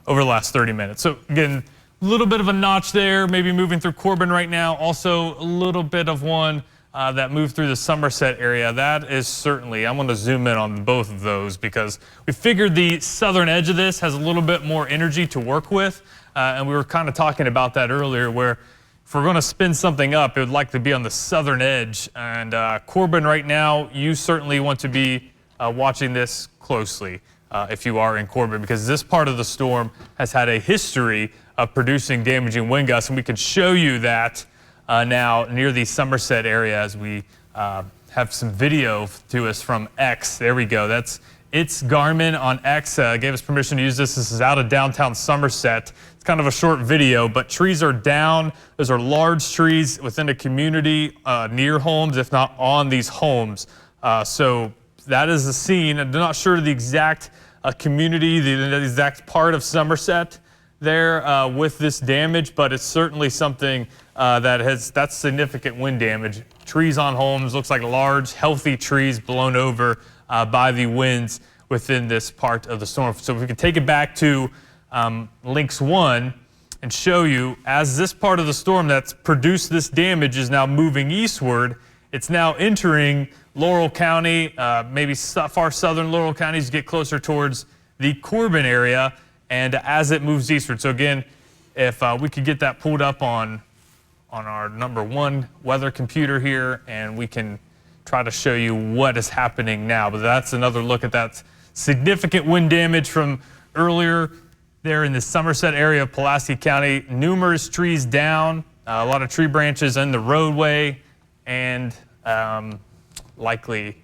over the last 30 minutes. So again, a little bit of a notch there, maybe moving through Corbin right now. Also a little bit of one that moved through the Somerset area. That is certainly, I'm gonna zoom in on both of those because we figured the southern edge of this has a little bit more energy to work with. And we were kind of talking about that earlier where if we're gonna spin something up, it would like to be on the southern edge. And Corbin right now, you certainly want to be watching this closely. If you are in Corbin, because this part of the storm has had a history of producing damaging wind gusts, and we can show you that now near the Somerset area as we have some video to us from X. There we go. It's Garmin on X gave us permission to use this. This is out of downtown Somerset. It's kind of a short video, but trees are down. Those are large trees within a community near homes, if not on these homes. So that is the scene. I'm not sure the exact community, the exact part of Somerset there with this damage, but it's certainly something that's significant wind damage. Trees on homes, looks like large, healthy trees blown over by the winds within this part of the storm. So if we can take it back to Lynx 1 and show you, as this part of the storm that's produced this damage is now moving eastward, it's now entering Laurel County, maybe far southern Laurel County as you get closer towards the Corbin area, and as it moves eastward. So again, if we could get that pulled up on our #1 weather computer here, and we can try to show you what is happening now. But that's another look at that significant wind damage from earlier there in the Somerset area of Pulaski County. Numerous trees down, a lot of tree branches in the roadway, and likely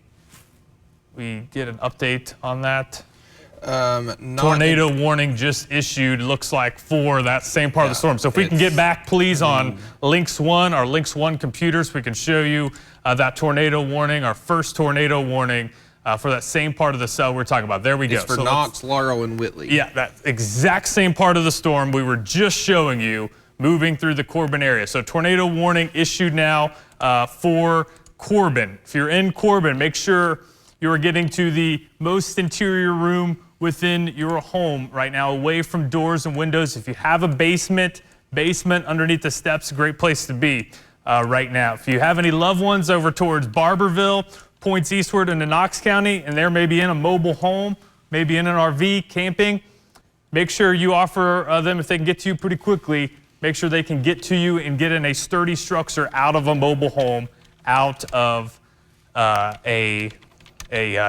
we get an update on that. Tornado warning just issued, looks like, for that same part of the storm. So if we can get back, please, on Lynx 1, our Lynx 1 computers, we can show you that tornado warning, our first tornado warning for that same part of the cell we're talking about. There we go. It's for Knox, Laurel, and Whitley. Yeah, that exact same part of the storm we were just showing you moving through the Corbin area. So tornado warning issued now for Corbin. If you're in Corbin, make sure you are getting to the most interior room within your home right now, away from doors and windows. If you have a basement underneath the steps, a great place to be right now. If you have any loved ones over towards Barberville, points eastward into Knox County, and they're maybe in a mobile home, maybe in an RV, camping, make sure you offer them, if they can get to you pretty quickly, make sure they can get to you and get in a sturdy structure out of a mobile home, out of a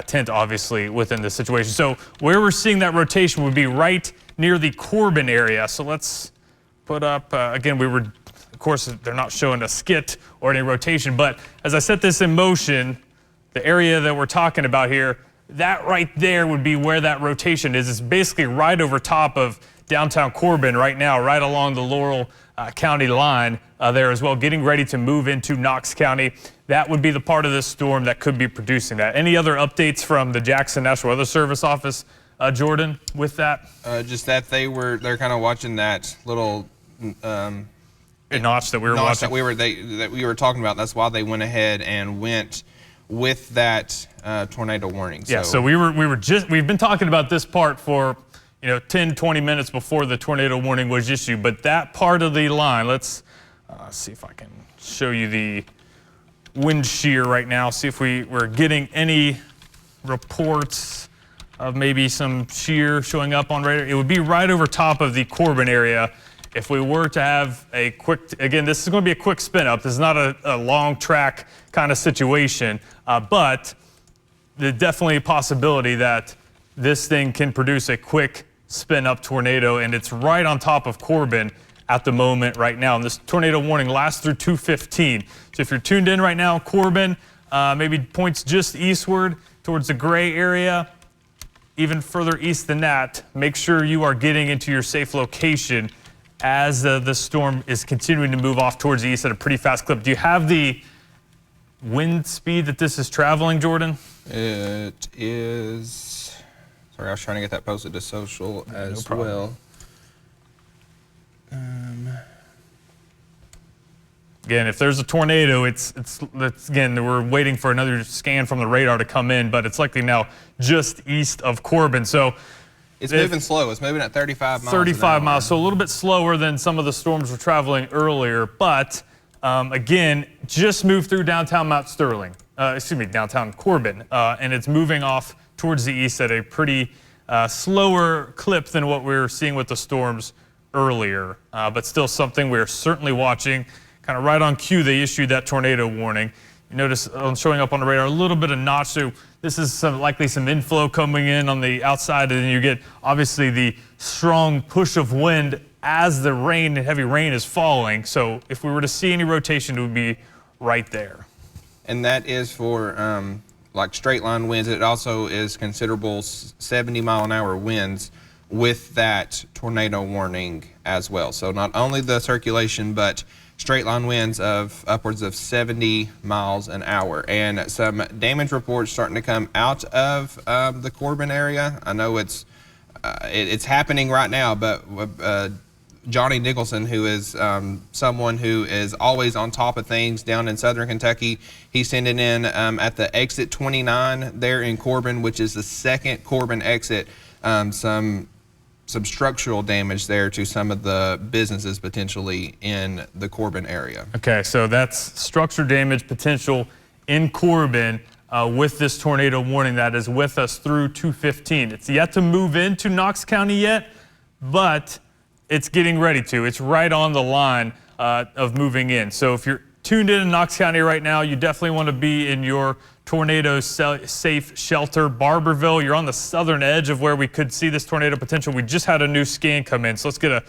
tent, obviously, within the situation. So where we're seeing that rotation would be right near the Corbin area. So let's put up, again, of course, they're not showing a skit or any rotation, but as I set this in motion, the area that we're talking about here, that right there would be where that rotation is. It's basically right over top of downtown Corbin right now, right along the Laurel County line there as well, getting ready to move into Knox County. That would be the part of this storm that could be producing that. Any other updates from the Jackson National Weather Service office, Jordan, with that? Just that they're kind of watching that little Notch that we were notch watching. that we were talking about. That's why they went ahead and went with that tornado warning. Yeah, so we've been talking about this part for 10, 20 minutes before the tornado warning was issued, but that part of the line, let's see if I can show you the wind shear right now, see if we're getting any reports of maybe some shear showing up on radar. It would be right over top of the Corbin area. If we were to have a quick, again, this is going to be a quick spin up. This is not a long track kind of situation, but there's definitely a possibility that this thing can produce a quick spin up tornado, and it's right on top of Corbin at the moment right now. And this tornado warning lasts through 2:15. So if you're tuned in right now, Corbin maybe points just eastward towards the gray area. Even further east than that, make sure you are getting into your safe location as the storm is continuing to move off towards the east at a pretty fast clip. Do you have the wind speed that this is traveling, Jordan? It is. Sorry, I was trying to get that posted to social as well. Again, if there's a tornado, it's again, we're waiting for another scan from the radar to come in, but it's likely now just east of Corbin. So it's moving slow. It's moving at 35 miles. 35 miles, so a little bit slower than some of the storms were traveling earlier. But again, just moved through downtown Mount Sterling. Downtown Corbin, and it's moving off towards the east at a pretty slower clip than what we were seeing with the storms earlier. But still something we're certainly watching. Kind of right on cue, they issued that tornado warning. You notice showing up on the radar a little bit of notch. So this is likely some inflow coming in on the outside, and then you get obviously the strong push of wind as the rain and heavy rain is falling. So if we were to see any rotation, it would be right there. And that is for like straight line winds. It also is considerable 70-mile-an-hour winds with that tornado warning as well. So not only the circulation, but straight line winds of upwards of 70 miles an hour. And some damage reports starting to come out of the Corbin area. I know it's happening right now, but Johnny Nicholson, who is someone who is always on top of things down in southern Kentucky, he's sending in at the exit 29 there in Corbin, which is the second Corbin exit, some structural damage there to some of the businesses potentially in the Corbin area. Okay, so that's structure damage potential in Corbin with this tornado warning that is with us through 2:15. It's yet to move into Knox County yet, but it's getting ready to. It's right on the line of moving in. So if you're tuned in Knox County right now, you definitely want to be in your tornado safe shelter. Barberville, you're on the southern edge of where we could see this tornado potential. We just had a new scan come in, so let's get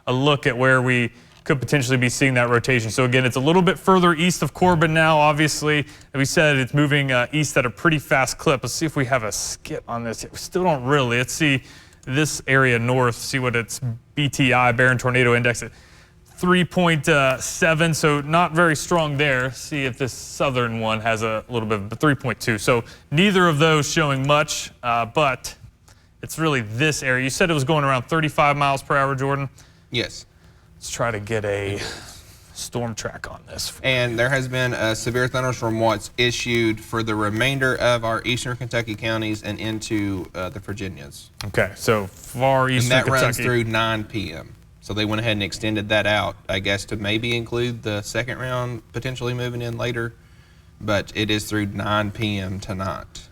a look at where we could potentially be seeing that rotation. So again, it's a little bit further east of Corbin now, obviously. As we said, it's moving east at a pretty fast clip. Let's see if we have a skip on this. We still don't really. Let's see this area north, see what its BTI, Barron Tornado Index, at 3.7, so not very strong there. See if this southern one has a little bit of 3.2. So neither of those showing much, but it's really this area. You said it was going around 35 miles per hour, Jordan? Yes. Let's try to get a storm track on this. And there has been a severe thunderstorm watch issued for the remainder of our eastern Kentucky counties and into the Virginias. Okay, so far eastern And that Kentucky. runs through 9 p.m. So they went ahead and extended that out, I guess, to maybe include the second round potentially moving in later. But it is through 9 p.m. tonight.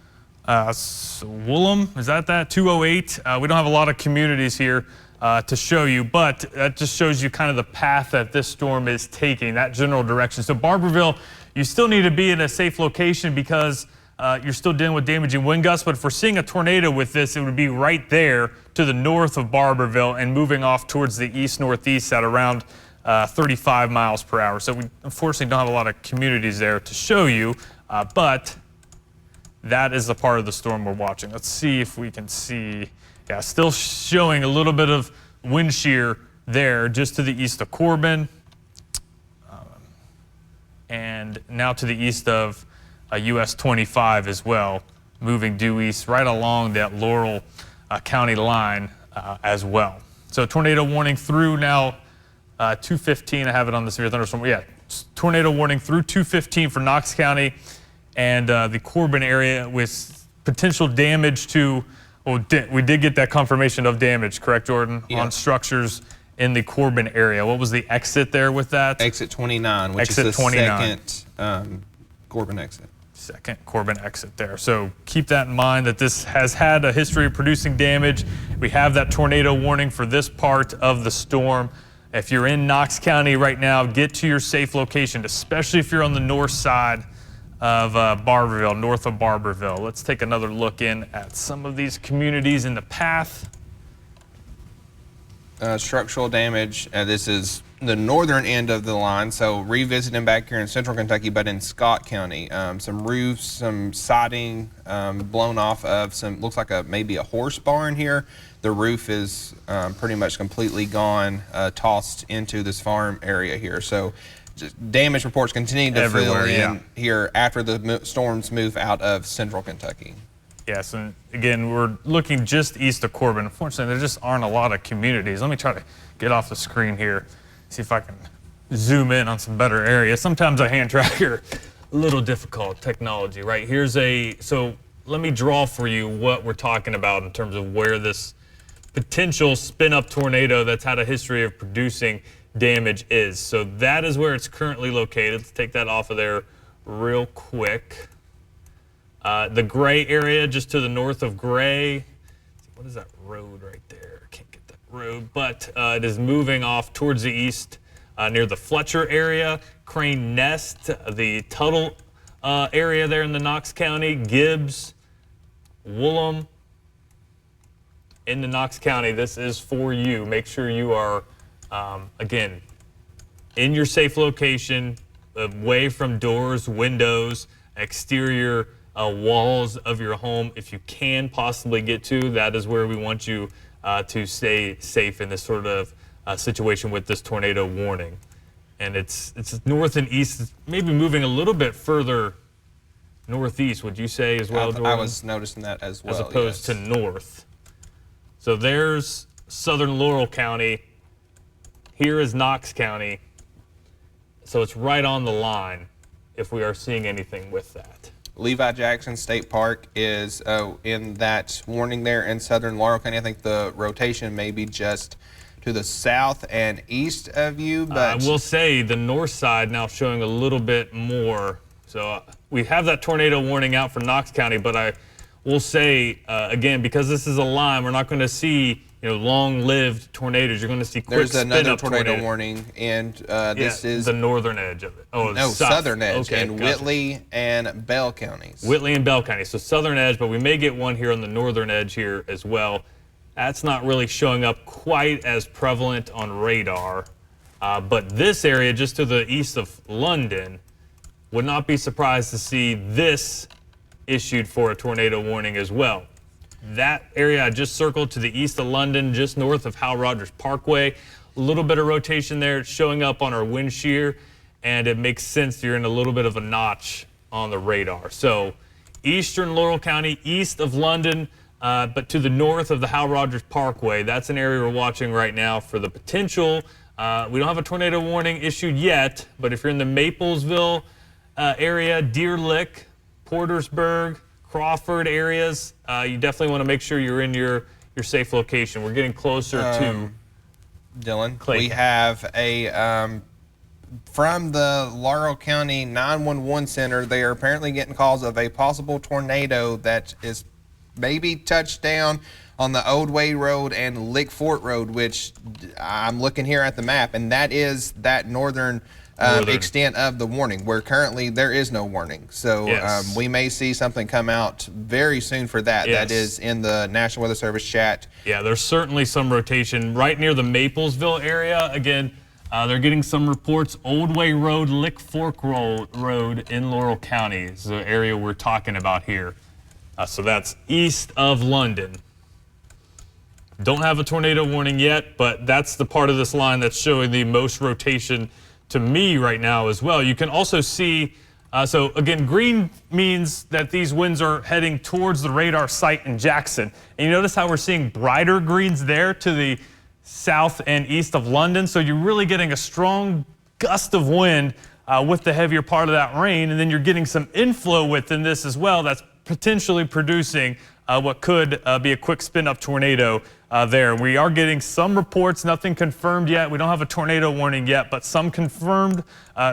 So Woolham, is that 208? We don't have a lot of communities here to show you, but that just shows you kind of the path that this storm is taking, that general direction. So Barberville, you still need to be in a safe location because you're still dealing with damaging wind gusts, but if we're seeing a tornado with this, it would be right there to the north of Barberville and moving off towards the east-northeast at around 35 miles per hour. So we unfortunately don't have a lot of communities there to show you, but that is the part of the storm we're watching. Let's see if we can see. Yeah, still showing a little bit of wind shear there just to the east of Corbin. And now to the east of US 25 as well, moving due east right along that Laurel County line as well. So tornado warning through now 2:15. I have it on the severe thunderstorm. Yeah, tornado warning through 2:15 for Knox County and the Corbin area with potential damage to, well, we did get that confirmation of damage, correct, Jordan, Yeah. on structures in the Corbin area. What was the exit there with that? Exit 29, which Exit is the 29. second Corbin exit. Second Corbin exit there. So keep that in mind that this has had a history of producing damage. We have that tornado warning for this part of the storm. If you're in Knox County right now, get to your safe location, especially if you're on the north side of Barberville, north of Barberville. Let's take another look in at some of these communities in the path. Structural damage. This is the northern end of the line, so revisiting back here in central Kentucky, but in Scott County. Some roofs, some siding blown off of some, looks like maybe a horse barn here. The roof is pretty much completely gone, tossed into this farm area here. So just damage reports continue to fill Everywhere, in yeah. here after the storms move out of central Kentucky. Yes, and again, we're looking just east of Corbin. Unfortunately, there just aren't a lot of communities. Let me try to get off the screen here, see if I can zoom in on some better areas. Sometimes a hand tracker, a little difficult technology, right? So let me draw for you what we're talking about in terms of where this potential spin-up tornado that's had a history of producing damage is. So that is where it's currently located. Let's take that off of there real quick. The Gray area, just to the north of Gray. What is that road right there? Can't get that road, but it is moving off towards the east near the Fletcher area, Crane Nest, the Tuttle area there in the Knox County, Gibbs, Woolham. In the Knox County, this is for you. Make sure you are, again, in your safe location, away from doors, windows, exterior walls of your home. If you can possibly get to, that is where we want you to stay safe in this sort of situation with this tornado warning. And it's north and east, it's maybe moving a little bit further northeast, would you say as well, Jordan? I was noticing that as well. As opposed to north. So there's southern Laurel County. Here is Knox County. So it's right on the line if we are seeing anything with that. Levi Jackson State Park is in that warning there in southern Laurel County. I think the rotation may be just to the south and east of you, but I will say the north side now showing a little bit more. So we have that tornado warning out for Knox County, but I will say again, because this is a line, we're not going to see long-lived tornadoes. You're going to see quick there's another spin-up tornado warning, and this is the northern edge of it. Oh, no, south. southern edge Okay, in gotcha. Whitley and Bell counties. Whitley and Bell County. So southern edge, but we may get one here on the northern edge here as well. That's not really showing up quite as prevalent on radar. But this area just to the east of London, would not be surprised to see this issued for a tornado warning as well. That area I just circled to the east of London, just north of Hal Rogers Parkway. A little bit of rotation there. It's showing up on our wind shear, and it makes sense you're in a little bit of a notch on the radar. So eastern Laurel County, east of London, but to the north of the Hal Rogers Parkway. That's an area we're watching right now for the potential. We don't have a tornado warning issued yet, but if you're in the Maplesville area, Deer Lick, Portersburg, Crawford areas, you definitely want to make sure you're in your safe location. We're getting closer to Dylan, Clayton. we have a from the Laurel County 911 Center. They are apparently getting calls of a possible tornado that is maybe touched down on the Old Way Road and Lick Fort Road, which I'm looking here at the map, and that is that northern Northern. extent of the warning, where currently there is no warning. So Yes. we may see something come out very soon for that. Yes. That is in the National Weather Service chat. Yeah, there's certainly some rotation right near the Maplesville area. Again, they're getting some reports. Old Way Road, Lick Fork Road in Laurel County is the area we're talking about here. So that's east of London. Don't have a tornado warning yet, but that's the part of this line that's showing the most rotation to me right now as well. You can also see, so again, green means that these winds are heading towards the radar site in Jackson. And you notice how we're seeing brighter greens there to the south and east of London. So you're really getting a strong gust of wind with the heavier part of that rain. And then you're getting some inflow within this as well that's potentially producing what could be a quick spin-up tornado there. We are getting some reports, nothing confirmed yet. We don't have a tornado warning yet, but some confirmed,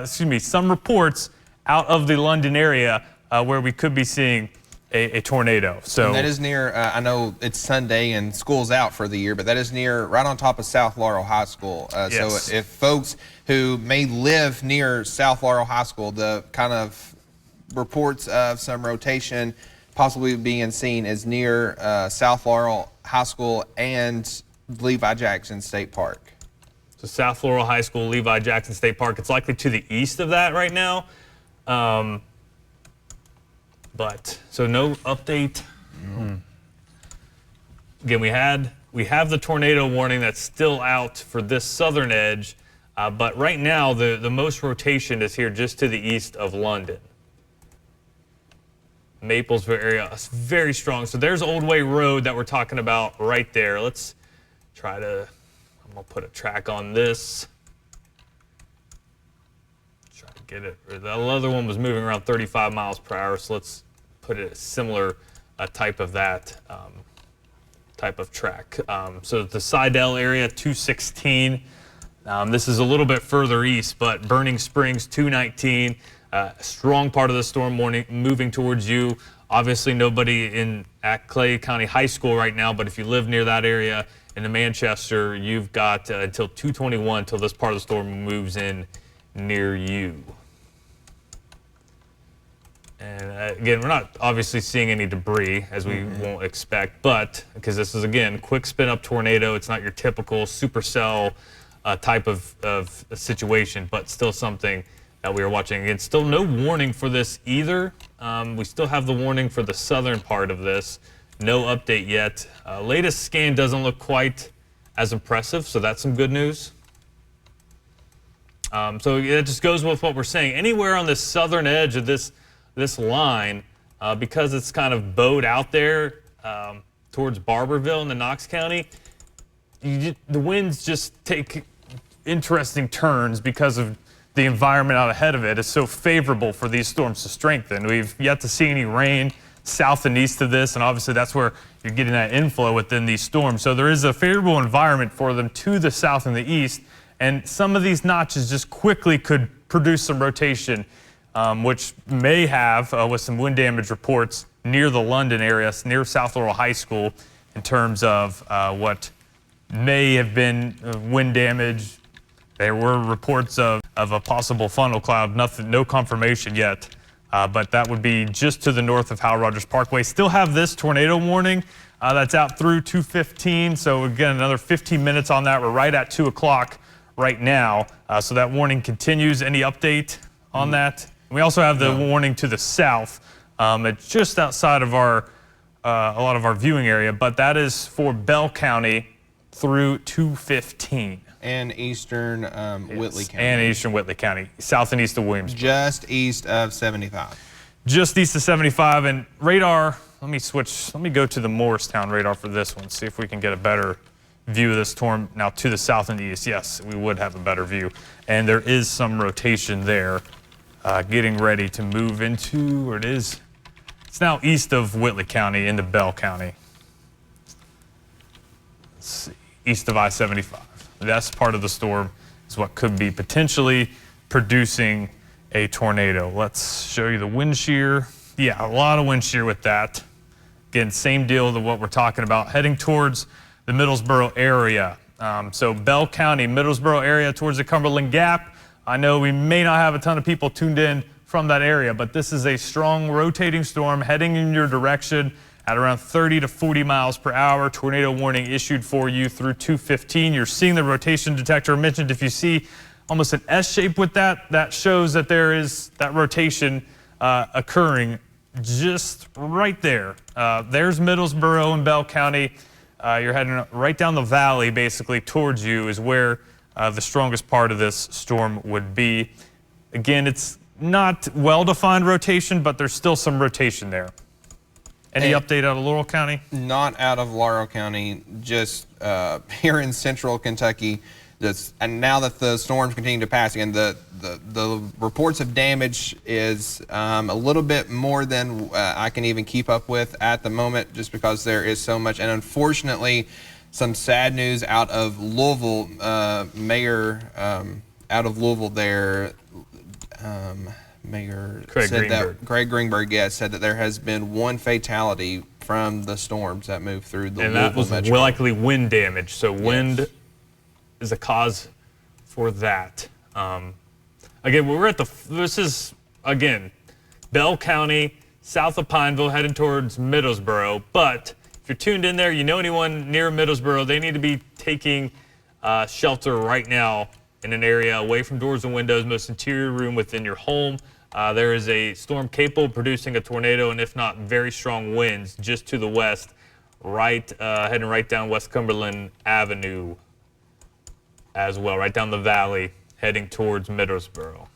some reports out of the London area where we could be seeing a tornado. So And that is near, I know it's Sunday and school's out for the year, but that is near, right on top of South Laurel High School. Yes. So if folks who may live near South Laurel High School, the kind of reports of some rotation possibly being seen is near South Laurel High School and Levi Jackson State Park. So South Laurel High School, Levi Jackson State Park. It's likely to the east of that right now. But so no update. Again, we have the tornado warning that's still out for this southern edge, but right now the most rotation is here just to the east of London. Maplesville area is very strong. So there's Old Way Road that we're talking about right there. Let's try to, I'm gonna put a track on this. Try to get it. The other one was moving around 35 miles per hour, so let's put it a similar type of that type of track. So the Sidell area, 216. This is a little bit further east, but Burning Springs, 219. Strong part of the storm warning moving towards you. Obviously nobody at Clay County High School right now, but if you live near that area in the Manchester, you've got until 221 until this part of the storm moves in near you. And again, we're not obviously seeing any debris as we won't expect, but because this is again quick spin up tornado, it's not your typical supercell type of situation, but still something that we are watching. Again, still no warning for this either. We still have the warning for the southern part of this. No update yet. Latest scan doesn't look quite as impressive, so that's some good news. So it just goes with what we're saying. Anywhere on the southern edge of this line, because it's kind of bowed out there towards Barberville in the Knox County, the winds just take interesting turns because of the environment out ahead of it is so favorable for these storms to strengthen. We've yet to see any rain south and east of this, and obviously that's where you're getting that inflow within these storms. So there is a favorable environment for them to the south and the east, and some of these notches just quickly could produce some rotation, which may have, with some wind damage reports near the London area, near South Laurel High School, in terms of what may have been wind damage. There were reports of a possible funnel cloud, no confirmation yet, but that would be just to the north of Hal Rogers Parkway. Still have this tornado warning that's out through 2:15, so again, another 15 minutes on that. We're right at 2 o'clock right now, so that warning continues. Any update on that? We also have the warning to the south. It's just outside of a lot of our viewing area, but that is for Bell County through 2:15. And eastern Whitley County. And eastern Whitley County, south and east of Williamsburg. Just east of 75. Just east of 75. And radar, let me go to the Morristown radar for this one, see if we can get a better view of this storm. Now to the south and the east, yes, we would have a better view. And there is some rotation there, getting ready to move into, where it is. It's now east of Whitley County into Bell County. Let's see, east of I-75. That's part of the storm is what could be potentially producing a tornado. Let's show you the wind shear. Yeah, a lot of wind shear with that. Again, same deal to what we're talking about, heading towards the Middlesboro area. So Bell County, Middlesboro area towards the Cumberland Gap. I know we may not have a ton of people tuned in from that area, but this is a strong rotating storm heading in your direction at around 30 to 40 miles per hour. Tornado warning issued for you through 2:15. You're seeing the rotation detector. I mentioned if you see almost an S shape with that, that shows that there is that rotation occurring just right there. There's Middlesboro and Bell County. You're heading right down the valley, basically, towards you is where the strongest part of this storm would be. Again, it's not well-defined rotation, but there's still some rotation there. Any update out of Laurel County? Not out of Laurel County, just here in central Kentucky. And now that the storms continue to pass, again, the reports of damage is a little bit more than I can even keep up with at the moment, just because there is so much. And unfortunately, some sad news out of Louisville. Mayor out of Louisville there, Mayor Craig said Greenberg. that Greg Greenberg, said that there has been one fatality from the storms that moved through the And Louisville that was metro. likely wind damage. So wind is a cause for that. Again, we're at this is, again, Bell County, south of Pineville, heading towards Middlesboro. But if you're tuned in there, you know anyone near Middlesboro, they need to be taking shelter right now in an area away from doors and windows, most interior room within your home. There is a storm capable of producing a tornado, and if not, very strong winds just to the west, heading right down West Cumberland Avenue as well, right down the valley, heading towards Middlesboro.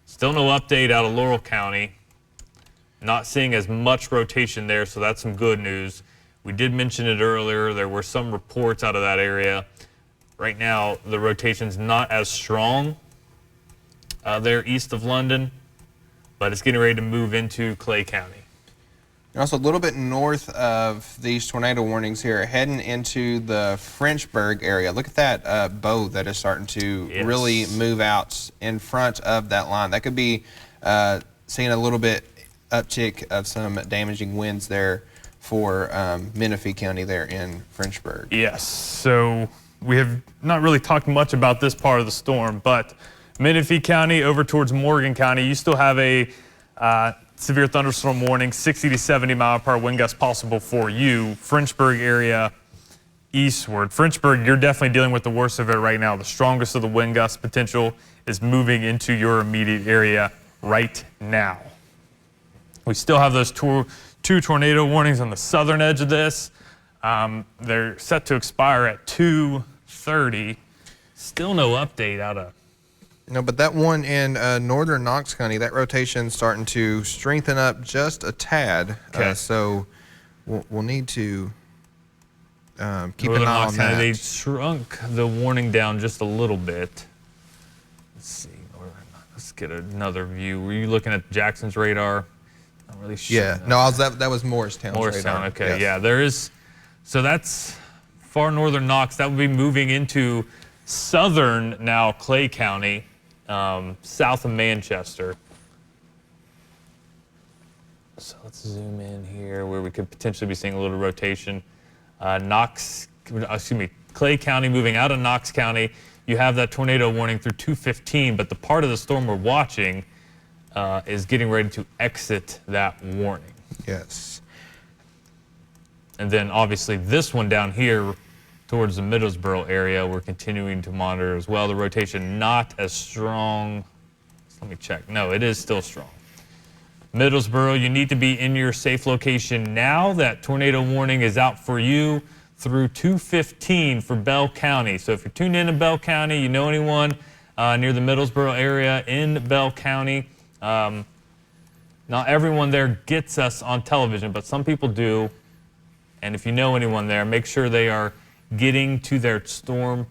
Still no update out of Laurel County. Not seeing as much rotation there, so that's some good news. We did mention it earlier. There were some reports out of that area. Right now, the rotation's not as strong there east of London, but it's getting ready to move into Clay County. And also a little bit north of these tornado warnings here, heading into the Frenchburg area. Look at that bow that is starting to really move out in front of that line. That could be seeing a little bit uptick of some damaging winds there for Menifee County there in Frenchburg. Yes, so we have not really talked much about this part of the storm, but Menifee County over towards Morgan County, you still have a severe thunderstorm warning, 60 to 70 mile per hour wind gusts possible for you. Frenchburg area eastward. Frenchburg, you're definitely dealing with the worst of it right now. The strongest of the wind gust potential is moving into your immediate area right now. We still have those two tornado warnings on the southern edge of this. They're set to expire at 2:30. Still no update out of. No, but that one in northern Knox County, that rotation's starting to strengthen up just a tad. Okay. So we'll need to keep Northern an eye Knox on County, that. they shrunk the warning down just a little bit. Let's see. Let's get another view. Were you looking at Jackson's radar? Not really sure. Yeah. No, that was Morristown's Morristown. radar. Okay. Yes. Yeah, there is. So that's far northern Knox. That would be moving into southern now Clay County, south of Manchester. So let's zoom in here where we could potentially be seeing a little rotation. Clay County moving out of Knox County. You have that tornado warning through 2:15, but the part of the storm we're watching is getting ready to exit that warning. Yes. And then obviously this one down here towards the Middlesboro area, we're continuing to monitor as well. The rotation not as strong. Let me check. No, it is still strong. Middlesboro, you need to be in your safe location now. That tornado warning is out for you through 2:15 for Bell County. So if you're tuned in to Bell County, you know anyone near the Middlesboro area in Bell County, not everyone there gets us on television, but some people do. And if you know anyone there, make sure they are getting to their storm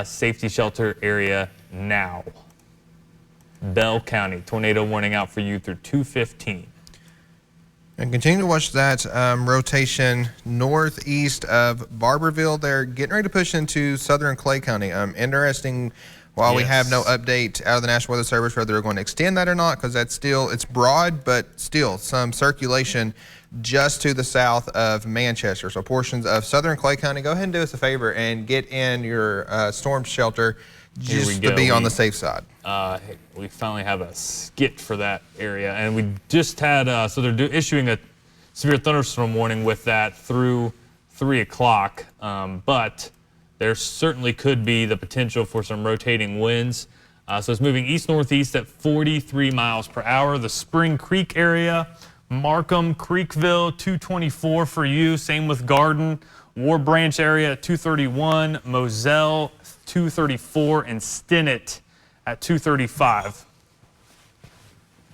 safety shelter area now. Bell County, tornado warning out for you through 2:15. And continue to watch that rotation northeast of Barberville. They're getting ready to push into southern Clay County. Interesting, while we have no update out of the National Weather Service whether they're going to extend that or not, because that's still, it's broad, but still some circulation just to the south of Manchester. So portions of southern Clay County, go ahead and do us a favor and get in your storm shelter Here we Just go. to be on the safe side. We finally have a skit for that area, and we just had so they're issuing a severe thunderstorm warning with that through 3 o'clock, but there certainly could be the potential for some rotating winds. So it's moving east-northeast at 43 miles per hour. The Spring Creek area, Markham, Creekville, 224 for you. Same with Garden. War Branch area at 231, Moselle 234, and Stinnett at 235.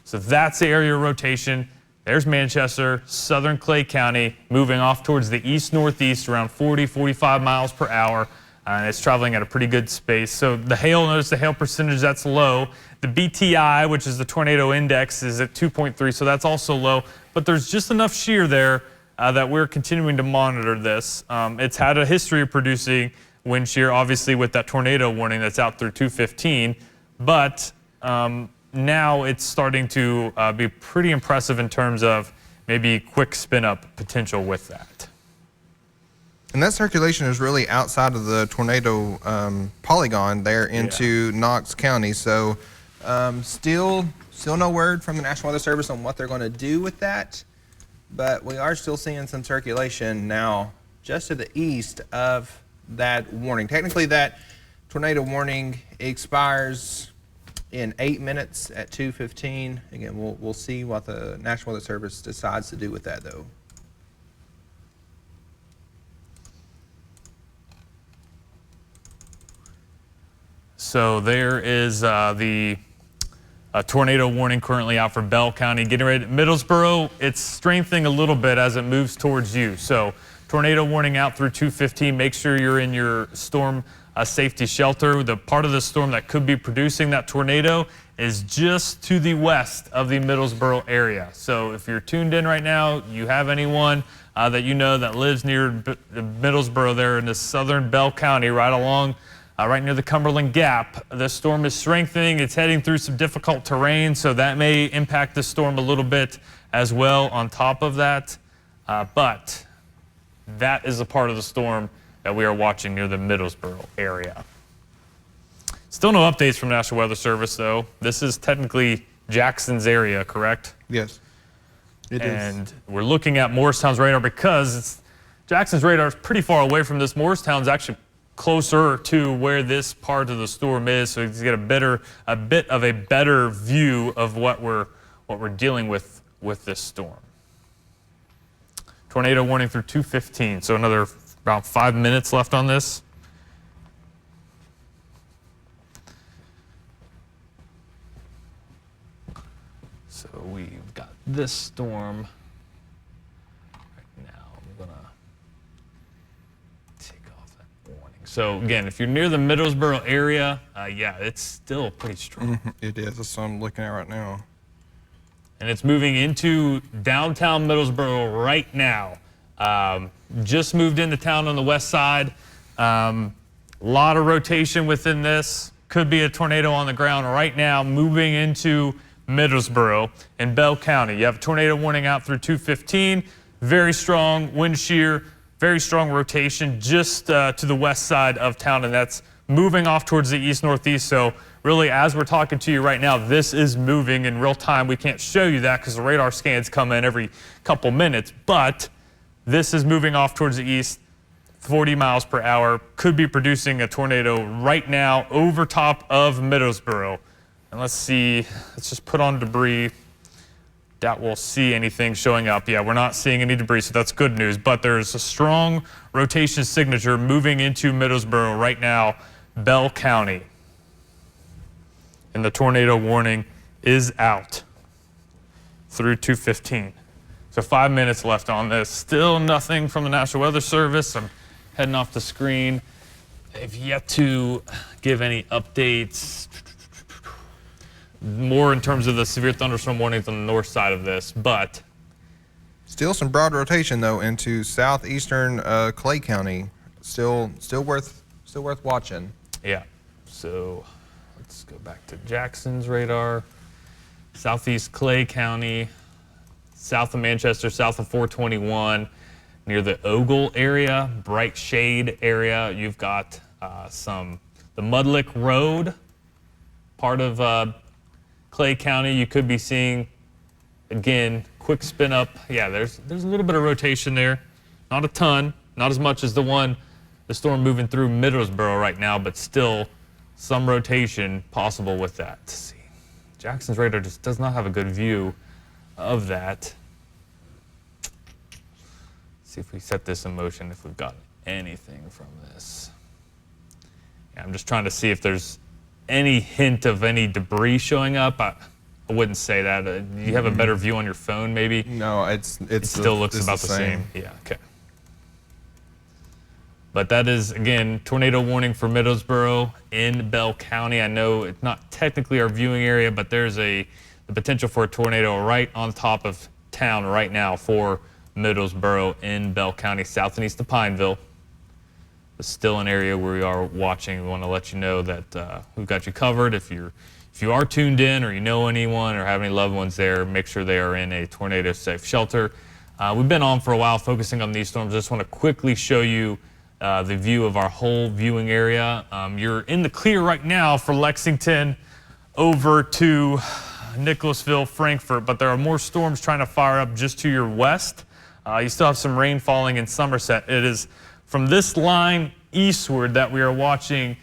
So that's the area rotation. There's Manchester, southern Clay County, moving off towards the east-northeast around 40, 45 miles per hour. And it's traveling at a pretty good space. So the hail, notice the hail percentage, that's low. The BTI, which is the tornado index, is at 2.3, so that's also low. But there's just enough shear there that we're continuing to monitor this. It's had a history of producing wind shear, obviously with that tornado warning that's out through 215. But now it's starting to be pretty impressive in terms of maybe quick spin-up potential with that. And that circulation is really outside of the tornado polygon there into Knox County. So still no word from the National Weather Service on what they're going to do with that. But we are still seeing some circulation now just to the east of that warning. Technically, that tornado warning expires in 8 minutes at 2:15. Again, we'll see what the National Weather Service decides to do with that, though. So there is the tornado warning currently out for Bell County. Getting ready. Middlesboro, it's strengthening a little bit as it moves towards you. So tornado warning out through 2:15. Make sure you're in your storm safety shelter. The part of the storm that could be producing that tornado is just to the west of the Middlesboro area. So if you're tuned in right now, you have anyone that you know that lives near Middlesboro there in the southern Bell County, right near the Cumberland Gap. The storm is strengthening. It's heading through some difficult terrain, so that may impact the storm a little bit as well on top of that. But that is a part of the storm that we are watching near the Middlesboro area. Still no updates from National Weather Service, though. This is technically Jackson's area, correct? Yes, it is. And we're looking at Morristown's radar because Jackson's radar is pretty far away from this. Morristown's actually closer to where this part of the storm is, so you get a bit of a better view of what we're dealing with this storm. Tornado warning through 2:15, so another about 5 minutes left on this. So we've got this storm right now. I'm gonna take off that warning. So again, if you're near the Middlesboro area, yeah, it's still pretty strong. It is. That's what I'm looking at right now. And it's moving into downtown Middlesboro right now. Just moved into town on the west side. Lot of rotation within this. Could be a tornado on the ground right now, moving into Middlesboro and Bell County. You have a tornado warning out through 2:15. Very strong wind shear, very strong rotation just to the west side of town, and that's moving off towards the east-northeast. So really, as we're talking to you right now, this is moving in real time. We can't show you that because the radar scans come in every couple minutes, but this is moving off towards the east, 40 miles per hour. Could be producing a tornado right now over top of Middlesboro. And let's see, let's just put on debris. Doubt we'll see anything showing up. Yeah, we're not seeing any debris, so that's good news. But there's a strong rotation signature moving into Middlesboro right now, Bell County. And the tornado warning is out through 2:15. So 5 minutes left on this. Still nothing from the National Weather Service. I'm heading off the screen. They've yet to give any updates. More in terms of the severe thunderstorm warnings on the north side of this, but Still some broad rotation though into southeastern Clay County. Still worth watching. yeah. So let's go back to Jackson's radar. Southeast Clay County, south of Manchester, south of 421, near the Ogle area, Bright Shade area. You've got some the Mudlick Road, part of Clay County. You could be seeing, again, quick spin up. Yeah, there's a little bit of rotation there. Not a ton, not as much as the storm moving through Middlesboro right now, but still some rotation possible with that. Let's see. Jackson's radar just does not have a good view of that. See if we set this in motion, if we've got anything from this. Yeah, I'm just trying to see if there's any hint of any debris showing up. I wouldn't say that. Do you have a better view on your phone, maybe? No, it Still looks about the same. Yeah, okay. But that is, again, tornado warning for Middlesboro in Bell County. I know it's not technically our viewing area, but there's the potential for a tornado right on top of town right now for Middlesboro in Bell County, south and east of Pineville. It's still an area where we are watching. We want to let you know that we've got you covered. If you are tuned in, or you know anyone or have any loved ones there, make sure they are in a tornado-safe shelter. We've been on for a while focusing on these storms. I just want to quickly show you the view of our whole viewing area. You're in the clear right now for Lexington over to Nicholasville, Frankfort, but there are more storms trying to fire up just to your west. You still have some rain falling in Somerset. It is from this line eastward that we are watching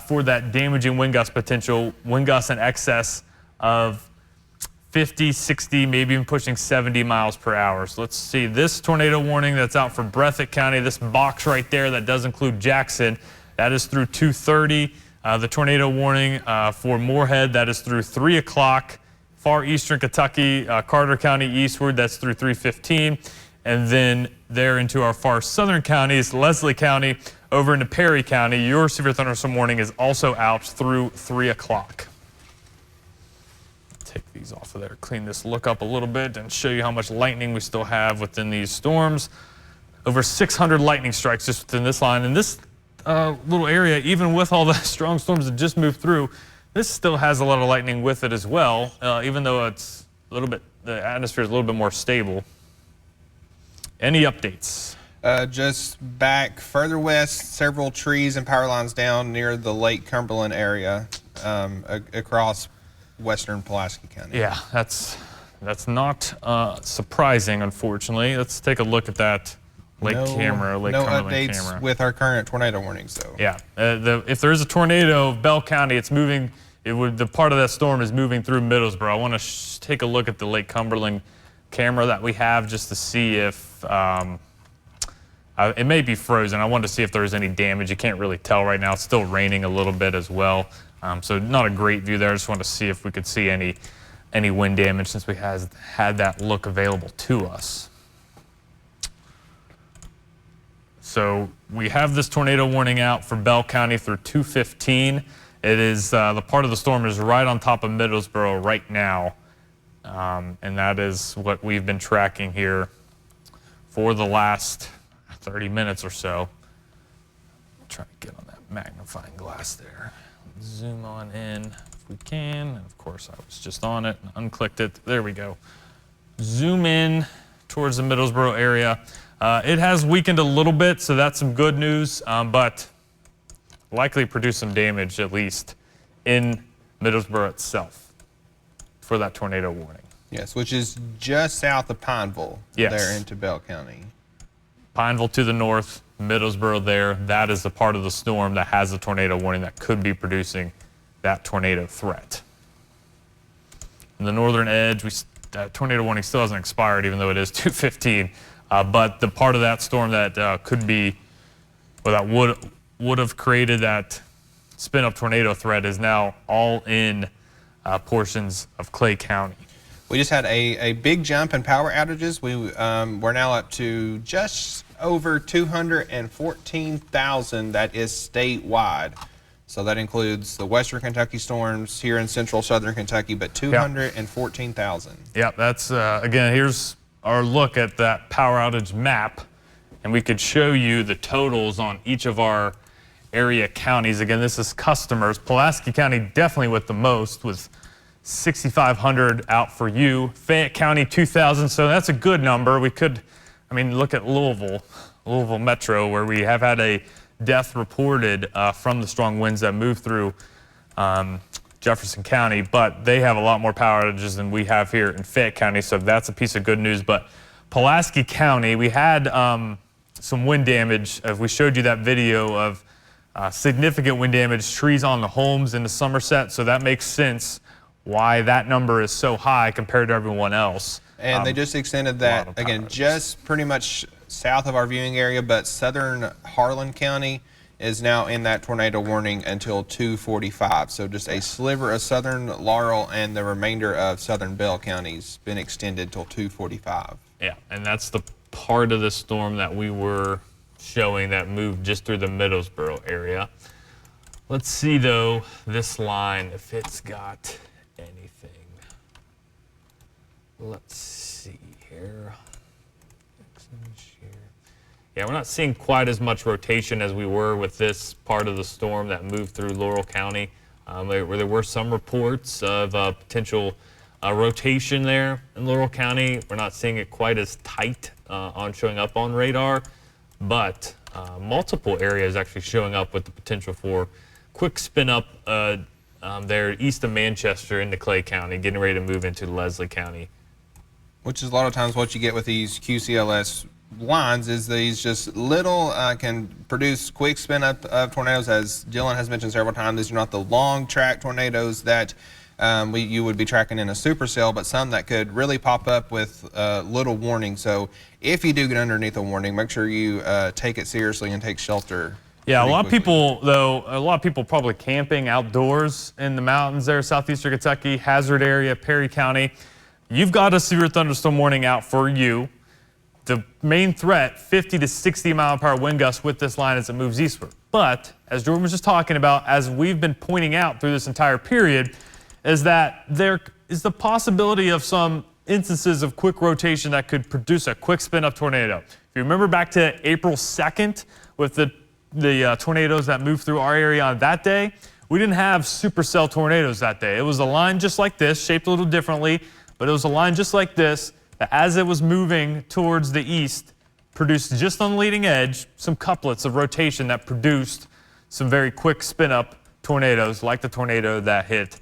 for that damaging wind gust potential, wind gusts in excess of 50, 60, maybe even pushing 70 miles per hour. So let's see this tornado warning that's out for Breathitt County. This box right there that does include Jackson, that is through 2:30. The tornado warning for Moorhead, that is through 3 o'clock. Far eastern Kentucky, Carter County eastward, that's through 3:15. And then there into our far southern counties, Leslie County, over into Perry County, your severe thunderstorm warning is also out through 3 o'clock. Take these off of there, clean this look up a little bit, and show you how much lightning we still have within these storms. Over 600 lightning strikes just within this line. And this little area, even with all the strong storms that just moved through, this still has a lot of lightning with it as well, even though it's a little bit, the atmosphere is a little bit more stable. Any updates? Just back further west, several trees and power lines down near the Lake Cumberland area across western Pulaski County. Yeah, that's not surprising, unfortunately. Let's take a look at that Lake Cumberland updates camera. with our current tornado warnings, though. Yeah, if there is a tornado of Bell County, it's moving. The part of that storm is moving through Middlesboro. I want to take a look at the Lake Cumberland camera that we have just to see if it may be frozen. I wanted to see if there's any damage. You can't really tell right now. It's still raining a little bit as well, so not a great view there. I just want to see if we could see any wind damage since we had that look available to us. So we have this tornado warning out for Bell County through 2:15. It is the part of the storm is right on top of Middlesboro right now, and that is what we've been tracking here for the last 30 minutes or so. Try to get on that magnifying glass there. Zoom on in if we can. And of course, I was just on it and unclicked it. There we go. Zoom in towards the Middlesboro area. It has weakened a little bit, so that's some good news, but likely produce some damage, at least, in Middlesboro itself for that tornado warning. Yes, which is just south of Pineville, Yes. there into Bell County. Pineville to the north, Middlesboro there. That is the part of the storm that has a tornado warning that could be producing that tornado threat. In the northern edge, that tornado warning still hasn't expired, even though it is 2:15. But the part of that storm that could be, or that would have created that spin-up tornado threat is now all in portions of Clay County. We just had a big jump in power outages. We're now up to just over 214,000. That is statewide. So that includes the Western Kentucky storms here in central southern Kentucky, but 214,000. Yeah, that's, again, here's our look at that power outage map, and we could show you the totals on each of our area counties. Again, this is customers. Pulaski County definitely with the most, with 6,500 out for you. Fayette County, 2,000, so that's a good number. We could, I mean, look at Louisville Metro, where we have had a death reported from the strong winds that moved through Jefferson County, but they have a lot more power outages than we have here in Fayette County, so that's a piece of good news. But Pulaski County, we had some wind damage. We showed you that video of significant wind damage, trees on the homes in the Somerset, so that makes sense why that number is so high compared to everyone else. And they just extended lot of that, again, power outages. just pretty much south of our viewing area, but southern Harlan County is now in that tornado warning until 2:45. So just a sliver of southern Laurel and the remainder of southern Bell County's been extended till 2:45. Yeah, and that's the part of the storm that we were showing that moved just through the Middlesboro area. Let's see, though, this line, if it's got anything. Let's see here. Yeah, we're not seeing quite as much rotation as we were with this part of the storm that moved through Laurel County. There were some reports of potential rotation there in Laurel County. We're not seeing it quite as tight on showing up on radar, but multiple areas actually showing up with the potential for quick spin up there east of Manchester into Clay County, getting ready to move into Leslie County. Which is a lot of times what you get with these QCLS lines is these just little can produce quick spin up of tornadoes. As Dylan has mentioned several times, these are not the long track tornadoes that you would be tracking in a supercell, but some that could really pop up with little warning. So if you do get underneath a warning, make sure you take it seriously and take shelter. Yeah, a lot quickly. of people, though, a lot of people probably camping outdoors in the mountains there, southeastern Kentucky, Hazard area, Perry County. You've got a severe thunderstorm warning out for you. The main threat, 50 to 60 mile per hour wind gusts with this line as it moves eastward. But as Jordan was just talking about, as we've been pointing out through this entire period, is that there is the possibility of some instances of quick rotation that could produce a quick spin up tornado. If you remember back to April 2nd with the tornadoes that moved through our area on that day, we didn't have supercell tornadoes that day. It was a line just like this, shaped a little differently, but it was a line just like this that as it was moving towards the east, produced just on the leading edge some couplets of rotation that produced some very quick spin up tornadoes like the tornado that hit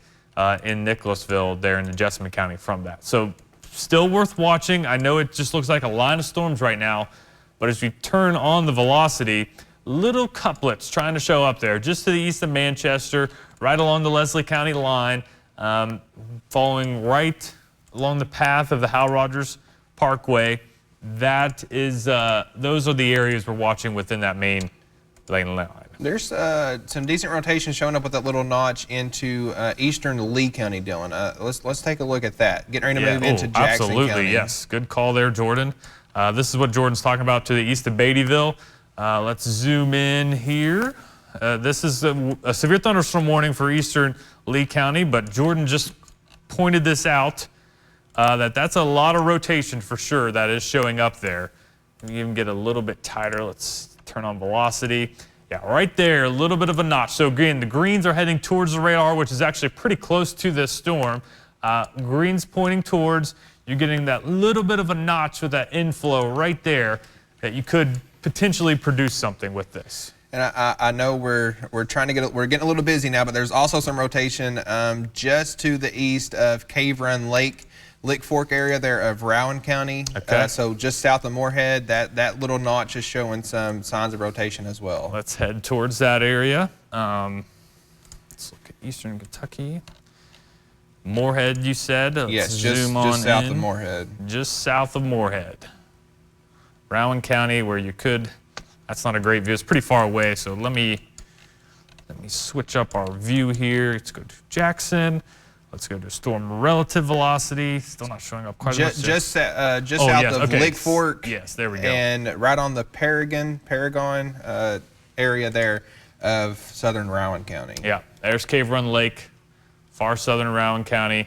in Nicholasville there in Jessamine County from that. So still worth watching. I know it just looks like a line of storms right now, but as we turn on the velocity, little couplets trying to show up there just to the east of Manchester, right along the Leslie County line, following right along the path of the Hal Rogers Parkway. That is, those are the areas we're watching within that main lane line. There's some decent rotation showing up with that little notch into eastern Lee County, Dylan. Let's take a look at that. Getting ready to move into Jackson absolutely, County. yes. Good call there, Jordan. This is what Jordan's talking about to the east of Beattyville. Let's zoom in here. This is a severe thunderstorm warning for eastern Lee County, but Jordan just pointed this out, that's a lot of rotation for sure that is showing up there. Let me even get a little bit tighter. Let's turn on velocity. Yeah, right there, a little bit of a notch. So again, the greens are heading towards the radar, which is actually pretty close to this storm. Greens pointing towards, you're getting that little bit of a notch with that inflow right there that you could potentially produce something with this. And I know we're getting a little busy now, but there's also some rotation just to the east of Cave Run Lake, Lick Fork area there of Rowan County. Okay. So just south of Moorhead, that little notch is showing some signs of rotation as well. Let's head towards that area. Let's look at eastern Kentucky. Moorhead, you said. Let's Yes, just zoom on south in. of Moorhead. Just south of Moorhead. Rowan County, where you could, that's not a great view. It's pretty far away, so let me switch up our view here. Let's go to Jackson. Let's go to storm relative velocity. Still not showing up quite as much. Just south yes, of okay. Lick Fork. Yes, there we go. And right on the Paragon area there of southern Rowan County. Yeah, there's Cave Run Lake, far southern Rowan County,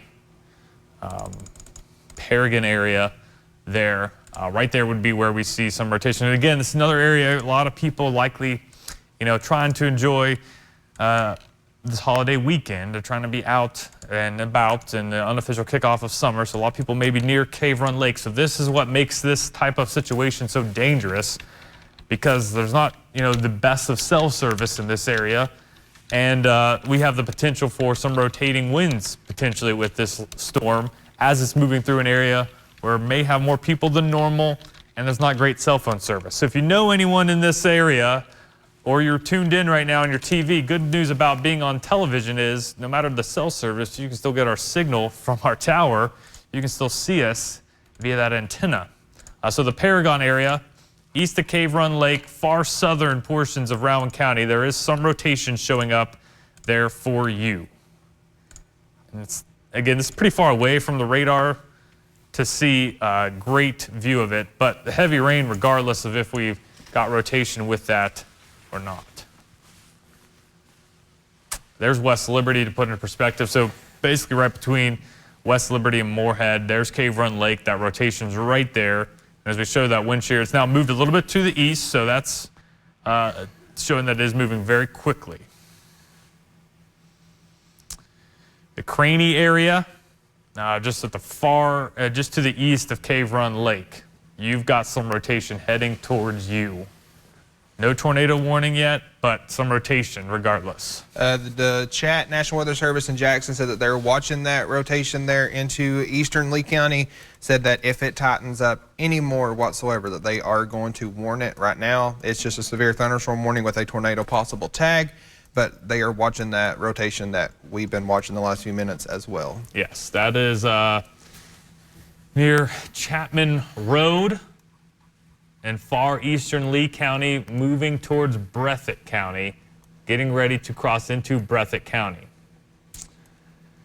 Paragon area there. Right there would be where we see some rotation. And again, this is another area a lot of people likely, trying to enjoy this holiday weekend. They're trying to be out and about in the unofficial kickoff of summer. So a lot of people may be near Cave Run Lake. So this is what makes this type of situation so dangerous, because there's not the best of cell service in this area. And we have the potential for some rotating winds potentially with this storm as it's moving through an area where it may have more people than normal and there's not great cell phone service. So if you know anyone in this area or you're tuned in right now on your TV, good news about being on television is no matter the cell service, you can still get our signal from our tower. You can still see us via that antenna. So the Paragon area, east of Cave Run Lake, far southern portions of Rowan County, there is some rotation showing up there for you. And again, this is pretty far away from the radar to see a great view of it, but the heavy rain, regardless of if we've got rotation with that or not. There's West Liberty to put into perspective. So basically right between West Liberty and Moorhead, there's Cave Run Lake. That rotation's right there. As we show that wind shear, it's now moved a little bit to the east, so that's showing that it is moving very quickly. The Craney area, just at the far, just to the east of Cave Run Lake, you've got some rotation heading towards you. No tornado warning yet, but some rotation regardless. The chat National Weather Service in Jackson said that they're watching that rotation there into eastern Lee County. Said that if it tightens up any more whatsoever, that they are going to warn it. Right now, it's just a severe thunderstorm warning with a tornado possible tag, but they are watching that rotation that we've been watching the last few minutes as well. Yes, that is near Chapman Road in far eastern Lee County, moving towards Breathitt County, getting ready to cross into Breathitt County.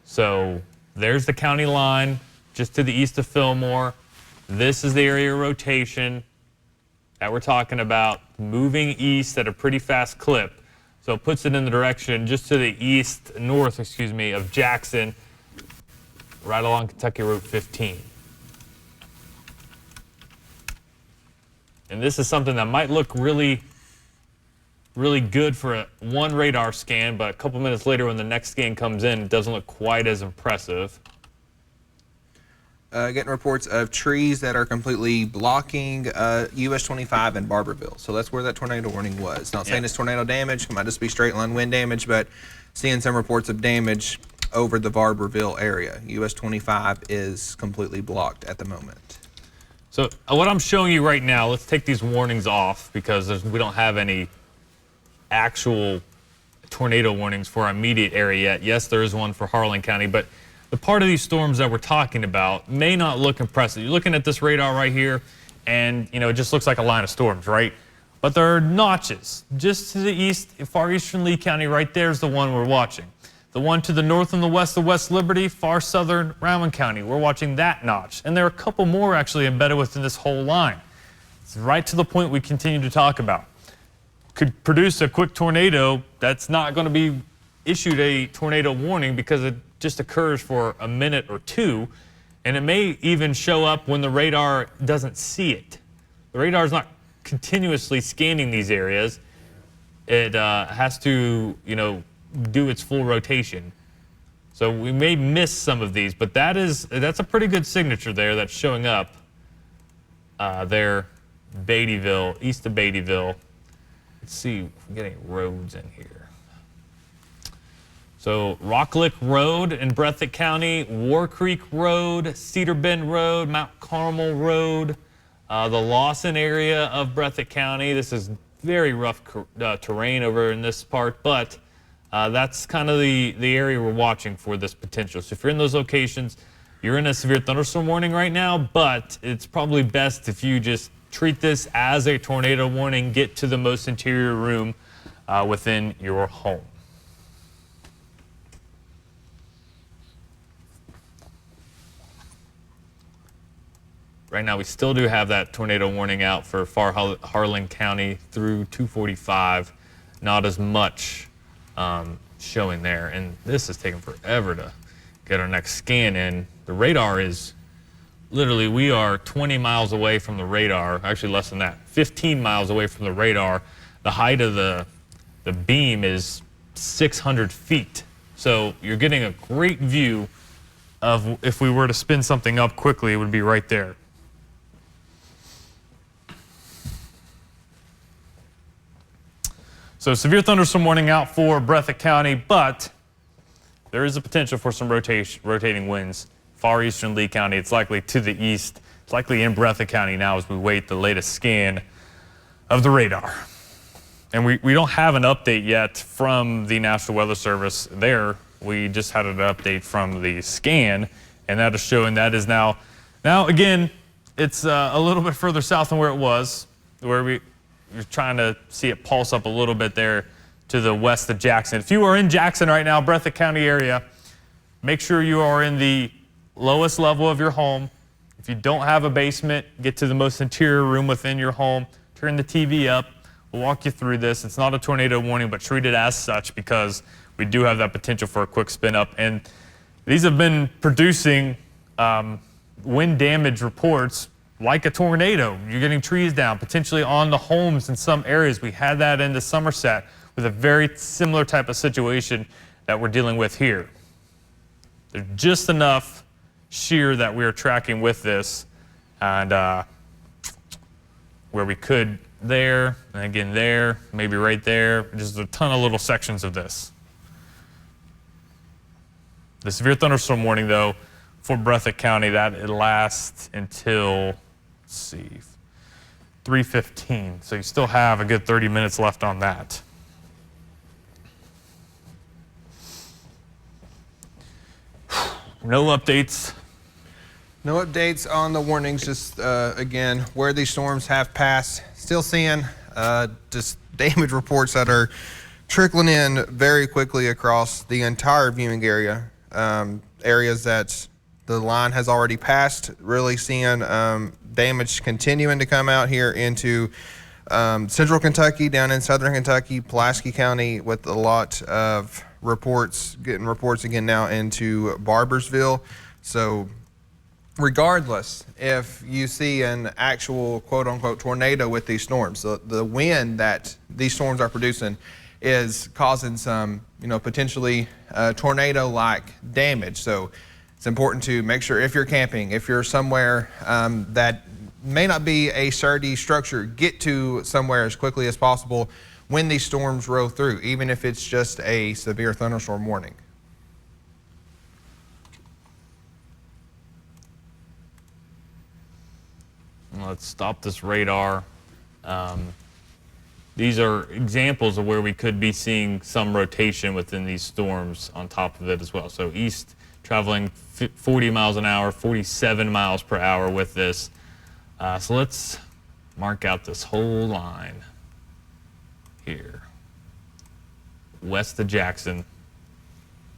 So there's the county line, just to the east of Fillmore. This is the area of rotation that we're talking about, moving east at a pretty fast clip. So it puts it in the direction just to the north, of Jackson, right along Kentucky Route 15. And this is something that might look really, really good for one radar scan, but a couple minutes later when the next scan comes in, it doesn't look quite as impressive. Getting reports of trees that are completely blocking US 25 in Barberville. So that's where that tornado warning was. Not saying it's tornado damage, it might just be straight line wind damage, but seeing some reports of damage over the Barberville area. US 25 is completely blocked at the moment. So what I'm showing you right now, let's take these warnings off because we don't have any actual tornado warnings for our immediate area yet. Yes, there is one for Harlan County, but the part of these storms that we're talking about may not look impressive. You're looking at this radar right here, and it just looks like a line of storms, right? But there are notches just to the east, far eastern Lee County. Right there is the one we're watching. The one to the north and the west of West Liberty, far southern Rowan County. We're watching that notch. And there are a couple more actually embedded within this whole line. It's right to the point we continue to talk about. Could produce a quick tornado that's not going to be issued a tornado warning because it just occurs for a minute or two. And it may even show up when the radar doesn't see it. The radar is not continuously scanning these areas. It has to, do its full rotation. So we may miss some of these, but that's a pretty good signature there that's showing up there, Beattyville, east of Beattyville. Let's see if we get any roads in here. So Rocklick Road in Breathitt County, War Creek Road, Cedar Bend Road, Mount Carmel Road, the Lawson area of Breathitt County. This is very rough terrain over in this part, but that's kind of the area we're watching for this potential. So if you're in those locations, you're in a severe thunderstorm warning right now, but it's probably best if you just treat this as a tornado warning, get to the most interior room within your home. Right now, we still do have that tornado warning out for far Harlan County through 245. Not as much showing there, and this is taking forever to get our next scan in. The radar is literally, we are 20 miles away from the radar, actually less than that, 15 miles away from the radar. The height of the beam is 600 feet. So you're getting a great view of, if we were to spin something up quickly, it would be right there. So severe thunderstorm warning out for Breathitt County, but there is a potential for some rotating winds. Far eastern Lee County, it's likely to the east. It's likely in Breathitt County now as we wait the latest scan of the radar. And we don't have an update yet from the National Weather Service there. We just had an update from the scan, and that is showing that is now again, it's a little bit further south than where it was, where we're trying to see it pulse up a little bit there to the west of Jackson. If you are in Jackson right now, Breathitt County area, make sure you are in the lowest level of your home. If you don't have a basement, get to the most interior room within your home, turn the TV up. We'll walk you through this. It's not a tornado warning, but treat it as such because we do have that potential for a quick spin up. And these have been producing wind damage reports like a tornado. You're getting trees down, potentially on the homes in some areas. We had that into Somerset with a very similar type of situation that we're dealing with here. There's just enough shear that we are tracking with this, and where we could there, and again there, maybe right there, just a ton of little sections of this. The severe thunderstorm warning, though, for Breathitt County, that it lasts until, let's see, 3:15. So you still have a good 30 minutes left on that. No updates. No updates on the warnings, just again, where these storms have passed. Still seeing just damage reports that are trickling in very quickly across the entire viewing area. Areas that the line has already passed, really seeing damage continuing to come out here into central Kentucky, down in southern Kentucky, Pulaski County, with a lot of reports, getting reports again now into Barbersville. So regardless, if you see an actual quote-unquote tornado with these storms, the wind that these storms are producing is causing some, potentially tornado-like damage. So it's important to make sure, if you're camping, if you're somewhere that may not be a sturdy structure, get to somewhere as quickly as possible when these storms roll through, even if it's just a severe thunderstorm warning. Let's stop this radar. These are examples of where we could be seeing some rotation within these storms on top of it as well. So east traveling 40 miles an hour, 47 miles per hour with this. So let's mark out this whole line here. West of Jackson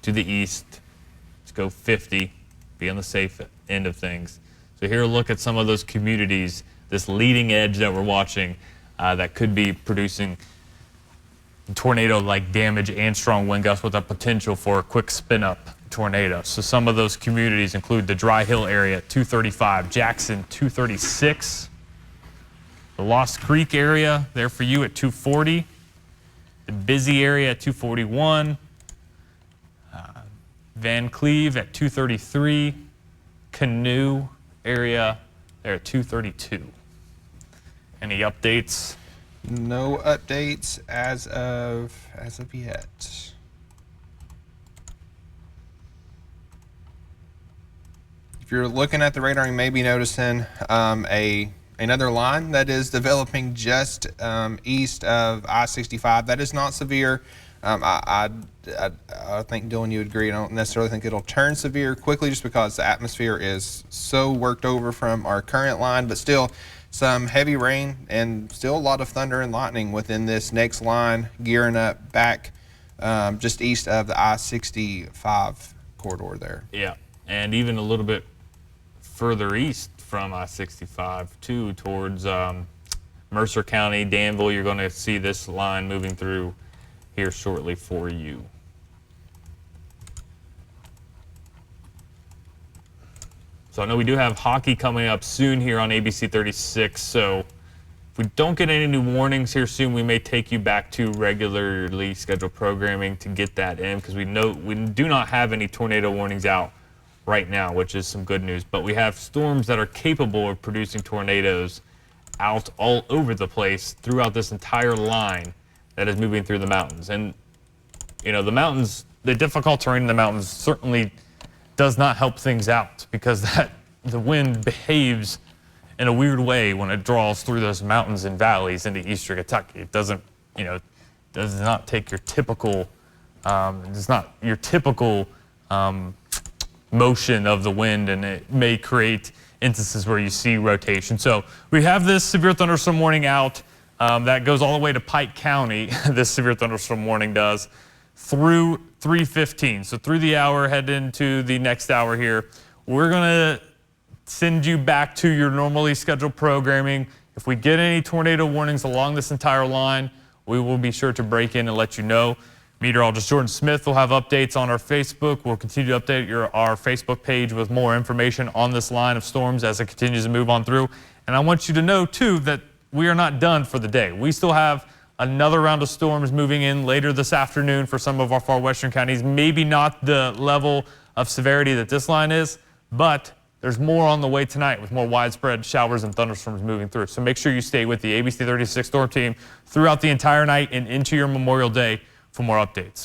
to the east. Let's go 50, be on the safe end of things. So here, look at some of those communities, this leading edge that we're watching that could be producing tornado-like damage and strong wind gusts with a potential for a quick spin-up tornado. So some of those communities include the Dry Hill area at 235, Jackson 236, the Lost Creek area there for you at 240, the Busy area at 241, Van Cleve at 233, Canoe area there at 232. Any updates? No updates as of yet. If you're looking at the radar, you may be noticing another line that is developing just east of I-65. That is not severe. I think, Dylan, you would agree. I don't necessarily think it'll turn severe quickly just because the atmosphere is so worked over from our current line, but still some heavy rain and still a lot of thunder and lightning within this next line, gearing up back just east of the I-65 corridor there. Yeah, and even a little bit further east from I-65 too, towards Mercer County, Danville. You're going to see this line moving through here shortly for you. So I know we do have hockey coming up soon here on ABC 36, so if we don't get any new warnings here soon, we may take you back to regularly scheduled programming to get that in, because we do not have any tornado warnings out right now, which is some good news. But we have storms that are capable of producing tornadoes out all over the place throughout this entire line that is moving through the mountains. And, you know, the mountains, the difficult terrain in the mountains certainly does not help things out because the wind behaves in a weird way when it draws through those mountains and valleys into eastern Kentucky. It doesn't, you know, does not take your typical, it's not your typical motion of the wind, and it may create instances where you see rotation. So we have this severe thunderstorm warning out that goes all the way to Pike County. This severe thunderstorm warning does through 3:15. So through the hour, head into the next hour here. We're gonna send you back to your normally scheduled programming. If we get any tornado warnings along this entire line, we will be sure to break in and let you know. Meteorologist Jordan Smith will have updates on our Facebook. We'll continue to update our Facebook page with more information on this line of storms as it continues to move on through. And I want you to know, too, that we are not done for the day. We still have another round of storms moving in later this afternoon for some of our far western counties. Maybe not the level of severity that this line is, but there's more on the way tonight with more widespread showers and thunderstorms moving through. So make sure you stay with the ABC 36 Storm Team throughout the entire night and into your Memorial Day for more updates.